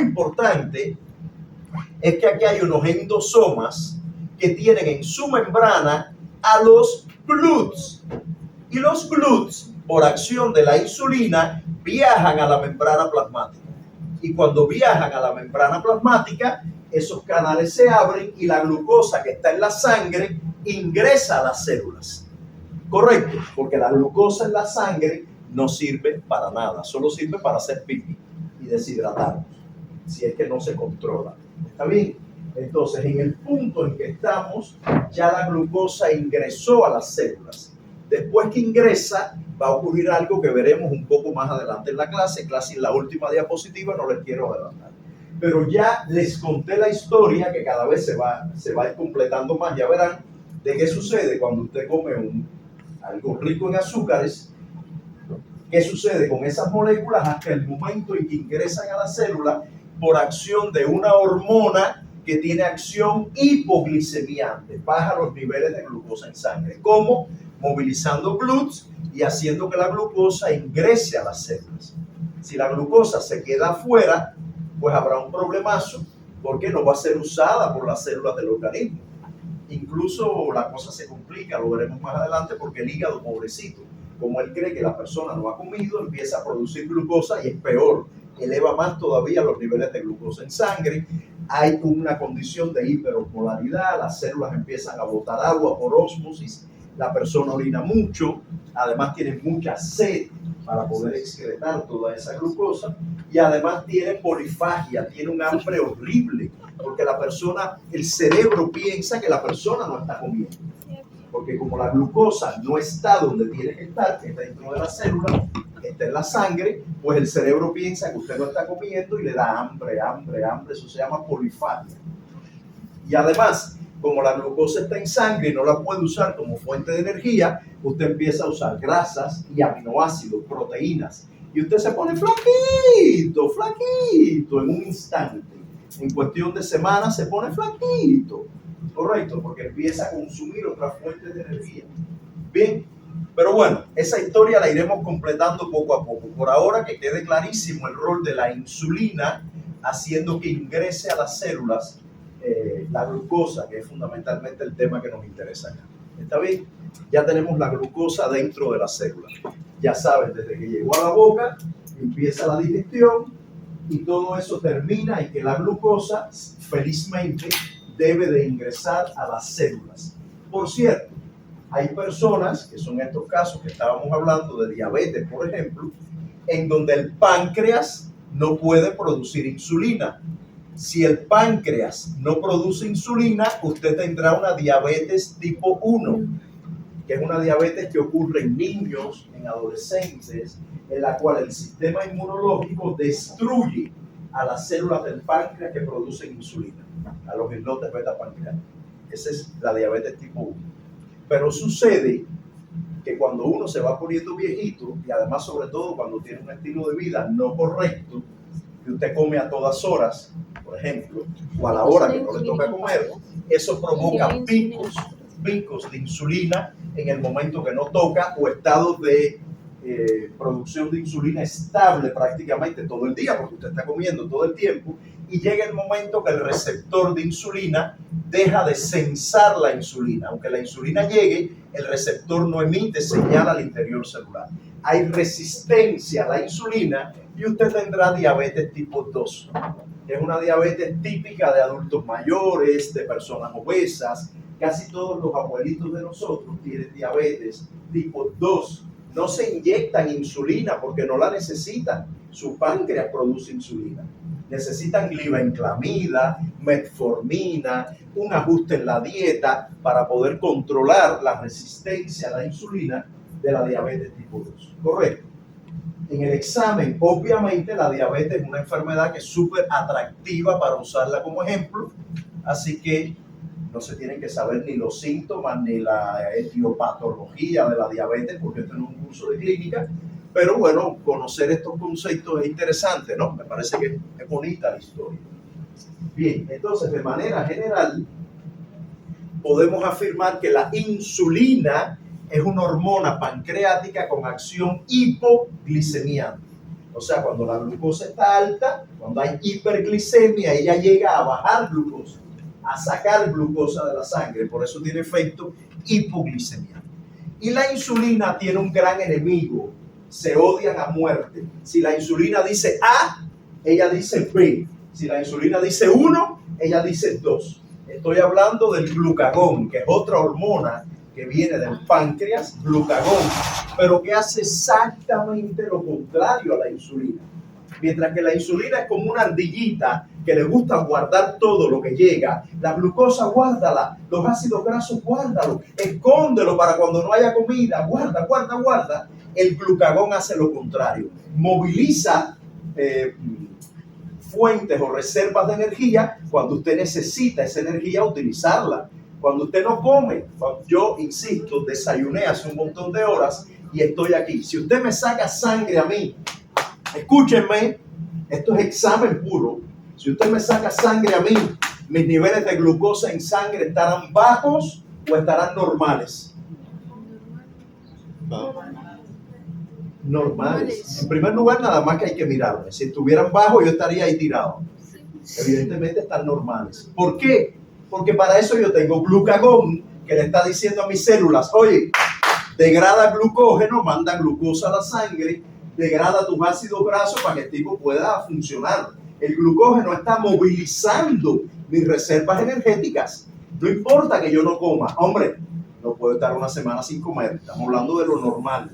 [SPEAKER 1] importante, es que aquí hay unos endosomas que tienen en su membrana a los GLUTs. Y los GLUTs, por acción de la insulina, viajan a la membrana plasmática. Y cuando viajan a la membrana plasmática, esos canales se abren y la glucosa que está en la sangre ingresa a las células. Correcto, porque la glucosa en la sangre no sirve para nada, solo sirve para hacer pipí y deshidratarnos, si es que no se controla. ¿Está bien? Entonces, en el punto en que estamos, ya la glucosa ingresó a las células. Después que ingresa, va a ocurrir algo que veremos un poco más adelante en la clase, casi en la última diapositiva, no les quiero adelantar. Pero ya les conté la historia que cada vez se va a ir completando más. Ya verán de qué sucede cuando usted come algo rico en azúcares. ¿Qué sucede con esas moléculas hasta el momento en que ingresan a la célula por acción de una hormona que tiene acción hipoglicemiante? Baja los niveles de glucosa en sangre. ¿Cómo? Movilizando GLUTs y haciendo que la glucosa ingrese a las células. Si la glucosa se queda afuera, pues habrá un problemazo porque no va a ser usada por las células del organismo. Incluso la cosa se complica, lo veremos más adelante, porque el hígado, pobrecito, como él cree que la persona no ha comido, empieza a producir glucosa y es peor, eleva más todavía los niveles de glucosa en sangre. Hay una condición de hiperosmolaridad, las células empiezan a botar agua por ósmosis, la persona orina mucho, además tiene mucha sed para poder excretar toda esa glucosa y además tiene polifagia, tiene un hambre horrible, porque la persona, el cerebro piensa que la persona no está comiendo, porque como la glucosa no está donde tiene que estar, que está dentro de la célula, está en la sangre, pues el cerebro piensa que usted no está comiendo y le da hambre, eso se llama polifagia. Y además, como la glucosa está en sangre y no la puede usar como fuente de energía, usted empieza a usar grasas y aminoácidos, proteínas, y usted se pone flaquito, en un instante. En cuestión de semanas se pone flaquito, correcto, porque empieza a consumir otras fuentes de energía. Bien, pero bueno, esa historia la iremos completando poco a poco. Por ahora que quede clarísimo el rol de la insulina haciendo que ingrese a las células la glucosa, que es fundamentalmente el tema que nos interesa acá. ¿Está bien? Ya tenemos la glucosa dentro de la célula. Ya saben, desde que llegó a la boca, empieza la digestión y todo eso termina en que la glucosa, felizmente, debe de ingresar a las células. Por cierto, hay personas, que son estos casos que estábamos hablando de diabetes, por ejemplo, en donde el páncreas no puede producir insulina. Si el páncreas no produce insulina, usted tendrá una diabetes tipo 1, que es una diabetes que ocurre en niños, en adolescentes, en la cual el sistema inmunológico destruye a las células del páncreas que producen insulina, a los islotes beta pancreáticos. Esa es la diabetes tipo 1. Pero sucede que cuando uno se va poniendo viejito, y además sobre todo cuando tiene un estilo de vida no correcto, que usted come a todas horas, por ejemplo, o a la hora que no le toca comer, eso provoca picos de insulina en el momento que no toca, o estados de producción de insulina estable prácticamente todo el día, porque usted está comiendo todo el tiempo, y llega el momento que el receptor de insulina deja de sensar la insulina. Aunque la insulina llegue, el receptor no emite señal al interior celular. Hay resistencia a la insulina y usted tendrá diabetes tipo 2. Es una diabetes típica de adultos mayores, de personas obesas. Casi todos los abuelitos de nosotros tienen diabetes tipo 2. No se inyectan insulina porque no la necesitan. Su páncreas produce insulina. Necesitan glibenclamida, metformina, un ajuste en la dieta para poder controlar la resistencia a la insulina de la diabetes tipo 2. Correcto. En el examen, obviamente, la diabetes es una enfermedad que es súper atractiva para usarla como ejemplo, así que no se tienen que saber ni los síntomas ni la etiopatología de la diabetes, porque esto no es un curso de clínica, pero bueno, conocer estos conceptos es interesante, ¿no? Me parece que es bonita la historia. Bien, entonces, de manera general, podemos afirmar que la insulina es una hormona pancreática con acción hipoglicemiante. O sea, cuando la glucosa está alta, cuando hay hiperglicemia, ella llega a bajar glucosa, a sacar glucosa de la sangre. Por eso tiene efecto hipoglicemiante. Y la insulina tiene un gran enemigo. Se odian a muerte. Si la insulina dice A, ella dice B. Si la insulina dice 1, ella dice 2. Estoy hablando del glucagón, que es otra hormona que viene del páncreas, glucagón, pero que hace exactamente lo contrario a la insulina. Mientras que la insulina es como una ardillita que le gusta guardar todo lo que llega, la glucosa guárdala, los ácidos grasos guárdalo, escóndelo para cuando no haya comida, guarda. El glucagón hace lo contrario, moviliza fuentes o reservas de energía cuando usted necesita esa energía utilizarla. Cuando usted no come, yo insisto, desayuné hace un montón de horas y estoy aquí. Si usted me saca sangre a mí, escúchenme, esto es examen puro. Si usted me saca sangre a mí, mis niveles de glucosa en sangre estarán bajos o estarán normales. Normales. En primer lugar, nada más que hay que mirarme. Si estuvieran bajos, yo estaría ahí tirado. Evidentemente están normales. ¿Por qué? Porque para eso yo tengo glucagón que le está diciendo a mis células, oye, degrada glucógeno, manda glucosa a la sangre, degrada tus ácidos grasos para que el tipo pueda funcionar. El glucógeno está movilizando mis reservas energéticas. No importa que yo no coma. Hombre, no puedo estar una semana sin comer. Estamos hablando de lo normal.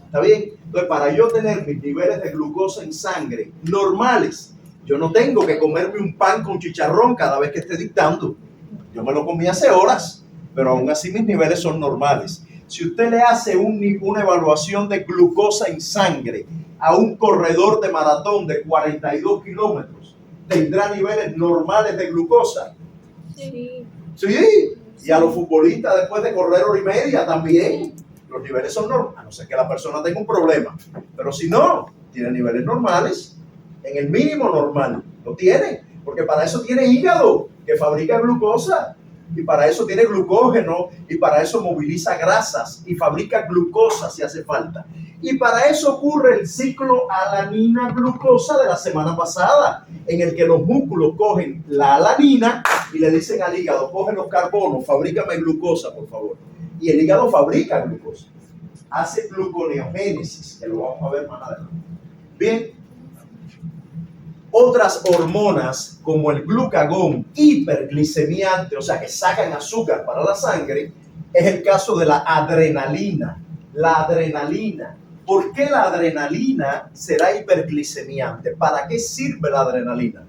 [SPEAKER 1] ¿Está bien? Entonces, para yo tener mis niveles de glucosa en sangre normales, yo no tengo que comerme un pan con chicharrón cada vez que esté dictando. Yo me lo comí hace horas, pero aún así mis niveles son normales. Si usted le hace una evaluación de glucosa en sangre a un corredor de maratón de 42 kilómetros, ¿tendrá niveles normales de glucosa?
[SPEAKER 2] Sí.
[SPEAKER 1] Sí. Y a los futbolistas después de correr hora y media también. Los niveles son normales, a no ser que la persona tenga un problema. Pero si no, tiene niveles normales, en el mínimo normal, lo tiene. Porque para eso tiene hígado, que fabrica glucosa. Y para eso tiene glucógeno, y para eso moviliza grasas, y fabrica glucosa si hace falta. Y para eso ocurre el ciclo alanina-glucosa de la semana pasada, en el que los músculos cogen la alanina y le dicen al hígado, coge los carbonos, fabrícame glucosa, por favor. Y el hígado fabrica glucosa, hace gluconeogénesis, que lo vamos a ver más adelante. Bien, otras hormonas como el glucagón hiperglicemiante, o sea que sacan azúcar para la sangre, es el caso de la adrenalina. La adrenalina. ¿Por qué la adrenalina será hiperglicemiante? ¿Para qué sirve la adrenalina?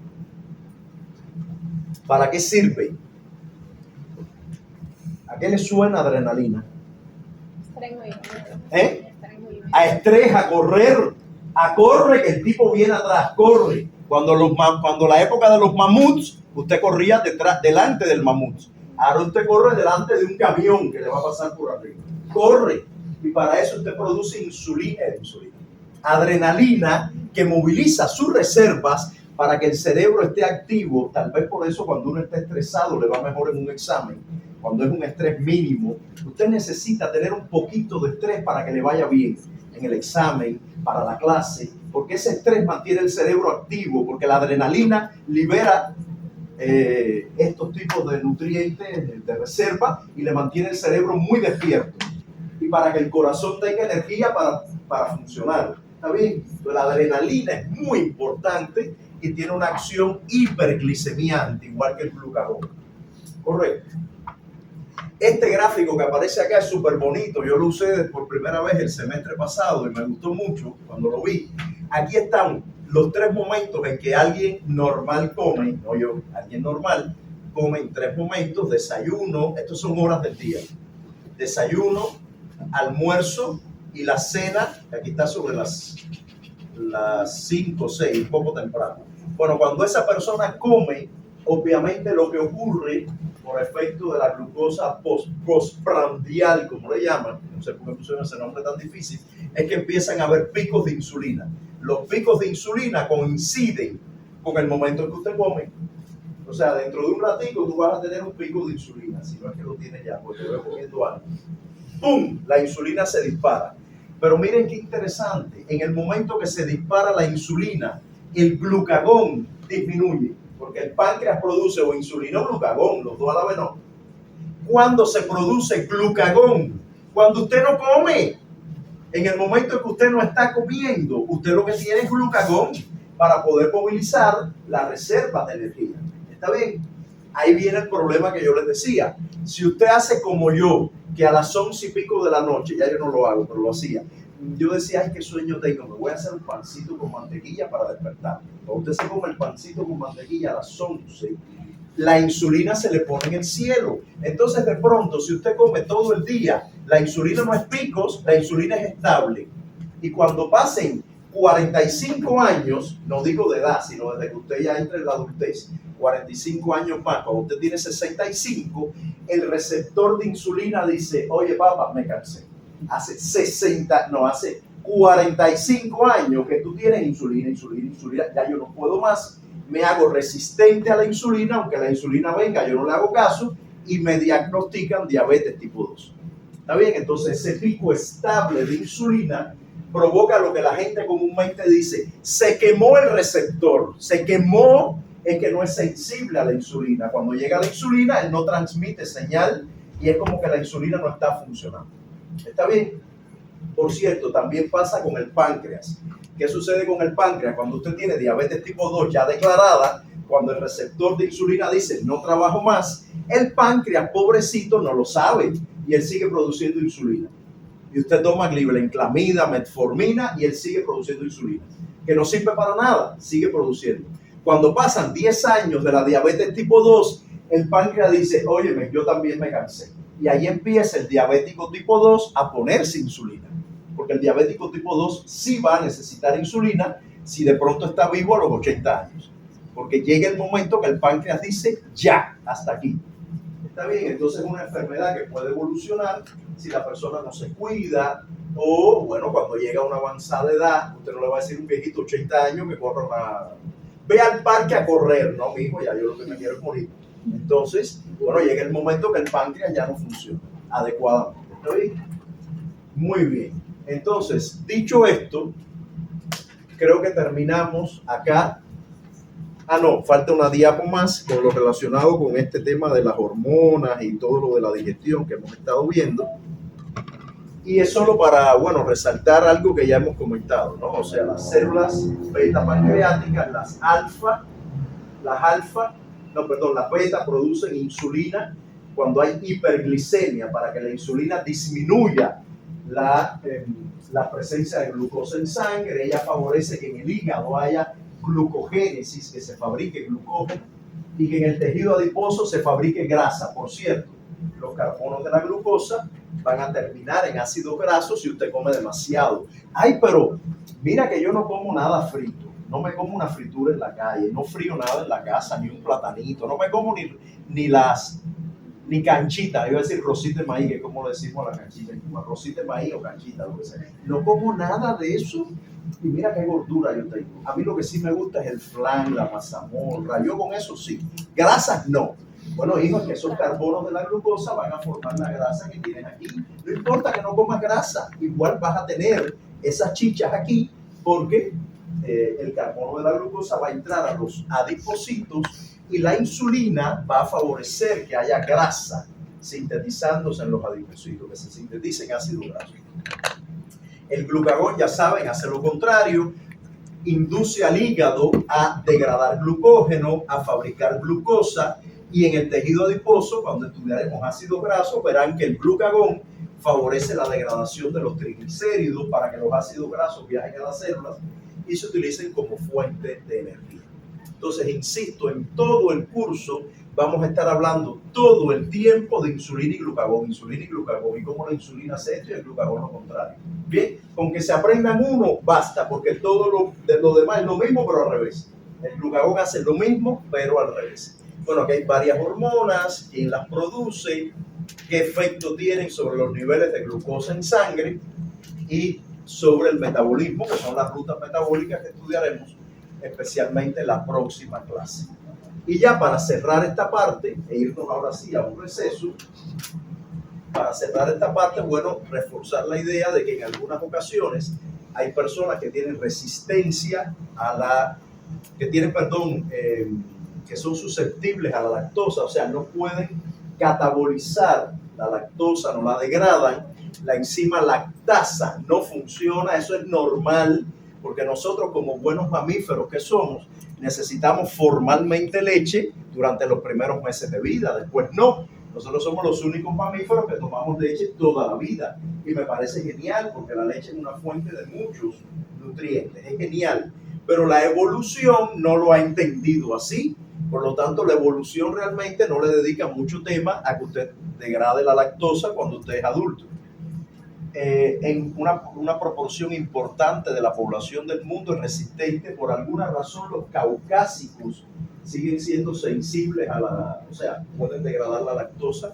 [SPEAKER 1] ¿Para qué sirve? ¿A qué le suena adrenalina? A estrés, a correr, corre que el tipo viene atrás, corre. Cuando la época de los mamuts, usted corría delante del mamut. Ahora usted corre delante de un camión que le va a pasar por arriba. Corre. Y para eso usted produce adrenalina, que moviliza sus reservas para que el cerebro esté activo. Tal vez por eso cuando uno está estresado le va mejor en un examen. Cuando es un estrés mínimo, usted necesita tener un poquito de estrés para que le vaya bien en el examen, para la clase, porque ese estrés mantiene el cerebro activo, porque la adrenalina libera estos tipos de nutrientes de reserva y le mantiene el cerebro muy despierto y para que el corazón tenga energía para funcionar. ¿Está bien? Entonces, la adrenalina es muy importante y tiene una acción hiperglicemiante, igual que el glucagón. Correcto. Este gráfico que aparece acá es súper bonito. Yo lo usé por primera vez el semestre pasado y me gustó mucho cuando lo vi. Aquí están los 3 momentos en que alguien normal come, no yo, alguien normal come en 3 momentos: desayuno, estos son horas del día, desayuno, almuerzo y la cena, que aquí está sobre las 5 o 6, un poco temprano. Bueno, cuando esa persona come, obviamente lo que ocurre por efecto de la glucosa postprandial, como le llaman, no sé por qué pusieron ese nombre tan difícil, es que empiezan a haber picos de insulina. Los picos de insulina coinciden con el momento en que usted come. O sea, dentro de un ratito tú vas a tener un pico de insulina, si no es que lo tiene ya, porque voy comiendo algo. ¡Pum! La insulina se dispara. Pero miren qué interesante, en el momento que se dispara la insulina, el glucagón disminuye, porque el páncreas produce o insulina o glucagón, los dos a la vez no. ¿Cuándo se produce glucagón? Cuando usted no come. En el momento en que usted no está comiendo, usted lo que tiene es glucagón para poder movilizar las reservas de energía. ¿Está bien? Ahí viene el problema que yo les decía. Si usted hace como yo, que a las 11 y pico de la noche, ya yo no lo hago, pero lo hacía, yo decía, ay, qué sueño tengo, me voy a hacer un pancito con mantequilla para despertar. Cuando usted se come el pancito con mantequilla a las 11, la insulina se le pone en el cielo. Entonces, de pronto, si usted come todo el día, la insulina no es picos, la insulina es estable. Y cuando pasen 45 años, no digo de edad, sino desde que usted ya entre en la adultez, 45 años más, cuando usted tiene 65, el receptor de insulina dice, oye, papá, me cansé. Hace 45 años que tú tienes insulina, ya yo no puedo más. Me hago resistente a la insulina, aunque la insulina venga, yo no le hago caso, y me diagnostican diabetes tipo 2. ¿Está bien? Entonces, ese pico estable de insulina provoca lo que la gente comúnmente dice, se quemó el receptor, se quemó, es que no es sensible a la insulina. Cuando llega la insulina, él no transmite señal y es como que la insulina no está funcionando. ¿Está bien? Por cierto, también pasa con el páncreas. ¿Qué sucede con el páncreas? Cuando usted tiene diabetes tipo 2 ya declarada, cuando el receptor de insulina dice no trabajo más, el páncreas, pobrecito, no lo sabe y él sigue produciendo insulina. Y usted toma glibenclamida, metformina y él sigue produciendo insulina, que no sirve para nada, sigue produciendo. Cuando pasan 10 años de la diabetes tipo 2, el páncreas dice, óyeme, yo también me cansé. Y ahí empieza el diabético tipo 2 a ponerse insulina, porque el diabético tipo 2 sí va a necesitar insulina si de pronto está vivo a los 80 años, porque llega el momento que el páncreas dice, ya, hasta aquí. Está bien, entonces es una enfermedad que puede evolucionar si la persona no se cuida o, bueno, cuando llega a una avanzada edad, usted no le va a decir a un viejito 80 años que corra una... Ve al parque a correr, no, mijo, ya yo lo que me quiero es morir. Entonces, bueno, llega el momento que el páncreas ya no funciona adecuadamente. ¿Está bien? Muy bien. Entonces, dicho esto, creo que terminamos acá. Ah, no, falta una diapo más con lo relacionado con este tema de las hormonas y todo lo de la digestión que hemos estado viendo. Y es solo para, bueno, resaltar algo que ya hemos comentado, ¿no? O sea, las células beta pancreáticas, las beta producen insulina cuando hay hiperglicemia para que la insulina disminuya la presencia de glucosa en sangre. Ella favorece que en el hígado haya glucogénesis, que se fabrique glucógeno y que en el tejido adiposo se fabrique grasa. Por cierto, los carbonos de la glucosa van a terminar en ácidos grasos si usted come demasiado. Ay, pero mira que yo no como nada frito, no me como una fritura en la calle, no frío nada en la casa, ni un platanito, no me como ni las ni canchita, iba a decir rosita de maíz, que es como le decimos a la canchita en Cuba, rosita de maíz o canchita, lo que sea. No como nada de eso. Y mira qué gordura yo tengo. A mí lo que sí me gusta es el flan, la mazamorra. Yo con eso sí. Grasas no. Bueno, hijos, que esos carbonos de la glucosa van a formar la grasa que tienes aquí. No importa que no comas grasa, igual vas a tener esas chichas aquí porque el carbono de la glucosa va a entrar a los adipocitos y la insulina va a favorecer que haya grasa sintetizándose en los adipocitos, que se sinteticen ácidos grasos. El glucagón, ya saben, hace lo contrario, induce al hígado a degradar glucógeno, a fabricar glucosa, y en el tejido adiposo, cuando estudiaremos ácidos grasos, verán que el glucagón favorece la degradación de los triglicéridos para que los ácidos grasos viajen a las células y se utilicen como fuente de energía. Entonces, insisto, en todo el curso vamos a estar hablando todo el tiempo de insulina y glucagón, y cómo la insulina hace esto y el glucagón lo contrario. Bien, con que se aprendan uno basta, porque todo lo demás es lo mismo, pero al revés. El glucagón hace lo mismo, pero al revés. Bueno, aquí hay varias hormonas, quién las produce, qué efecto tienen sobre los niveles de glucosa en sangre y sobre el metabolismo, que son las rutas metabólicas que estudiaremos especialmente en la próxima clase. Y ya para cerrar esta parte, e irnos ahora sí a un receso, para cerrar esta parte, bueno, reforzar la idea de que en algunas ocasiones hay personas que tienen resistencia que son susceptibles a la lactosa, o sea, no pueden catabolizar la lactosa, no la degradan, la enzima lactasa no funciona, eso es normal, porque nosotros como buenos mamíferos que somos, necesitamos formalmente leche durante los primeros meses de vida, después no. Nosotros somos los únicos mamíferos que tomamos leche toda la vida y me parece genial porque la leche es una fuente de muchos nutrientes, es genial, pero la evolución no lo ha entendido así, por lo tanto la evolución realmente no le dedica mucho tema a que usted degrade la lactosa cuando usted es adulto. En una proporción importante de la población del mundo es resistente. Por alguna razón los caucásicos siguen siendo sensibles o sea, pueden degradar la lactosa,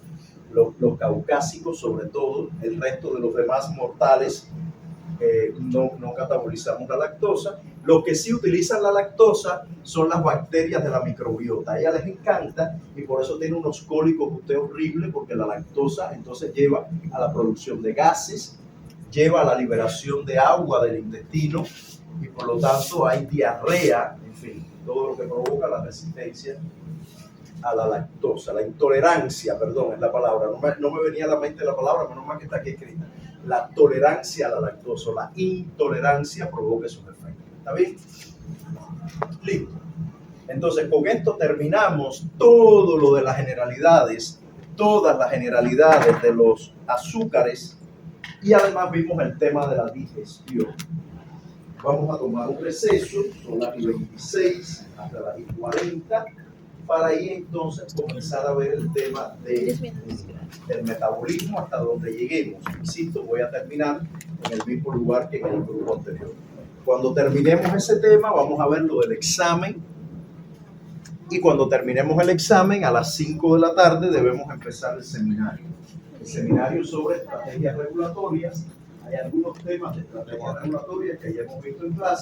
[SPEAKER 1] los caucásicos sobre todo, el resto de los demás mortales no catabolizamos la lactosa. Los que sí utilizan la lactosa son las bacterias de la microbiota. A ellas les encanta y por eso tiene unos cólicos usted horrible, porque la lactosa entonces lleva a la producción de gases, lleva a la liberación de agua del intestino y por lo tanto hay diarrea, en fin, todo lo que provoca la resistencia a la lactosa, la intolerancia, perdón, es la palabra, no me venía a la mente la palabra, menos mal que está aquí escrita. La tolerancia a la lactosa, la intolerancia provoca esos efectos. ¿Está bien? Listo. Entonces, con esto terminamos todo lo de las generalidades, todas las generalidades de los azúcares y además vimos el tema de la digestión. Vamos a tomar un receso, son las 26 hasta las 40, para ahí entonces comenzar a ver el tema del metabolismo hasta donde lleguemos. Insisto, voy a terminar en el mismo lugar que en el grupo anterior. Cuando terminemos ese tema, vamos a ver lo del examen. Y cuando terminemos el examen, a las 5 de la tarde, debemos empezar el seminario. El seminario sobre estrategias regulatorias. Hay algunos temas de estrategias regulatorias que ya hemos visto en clase.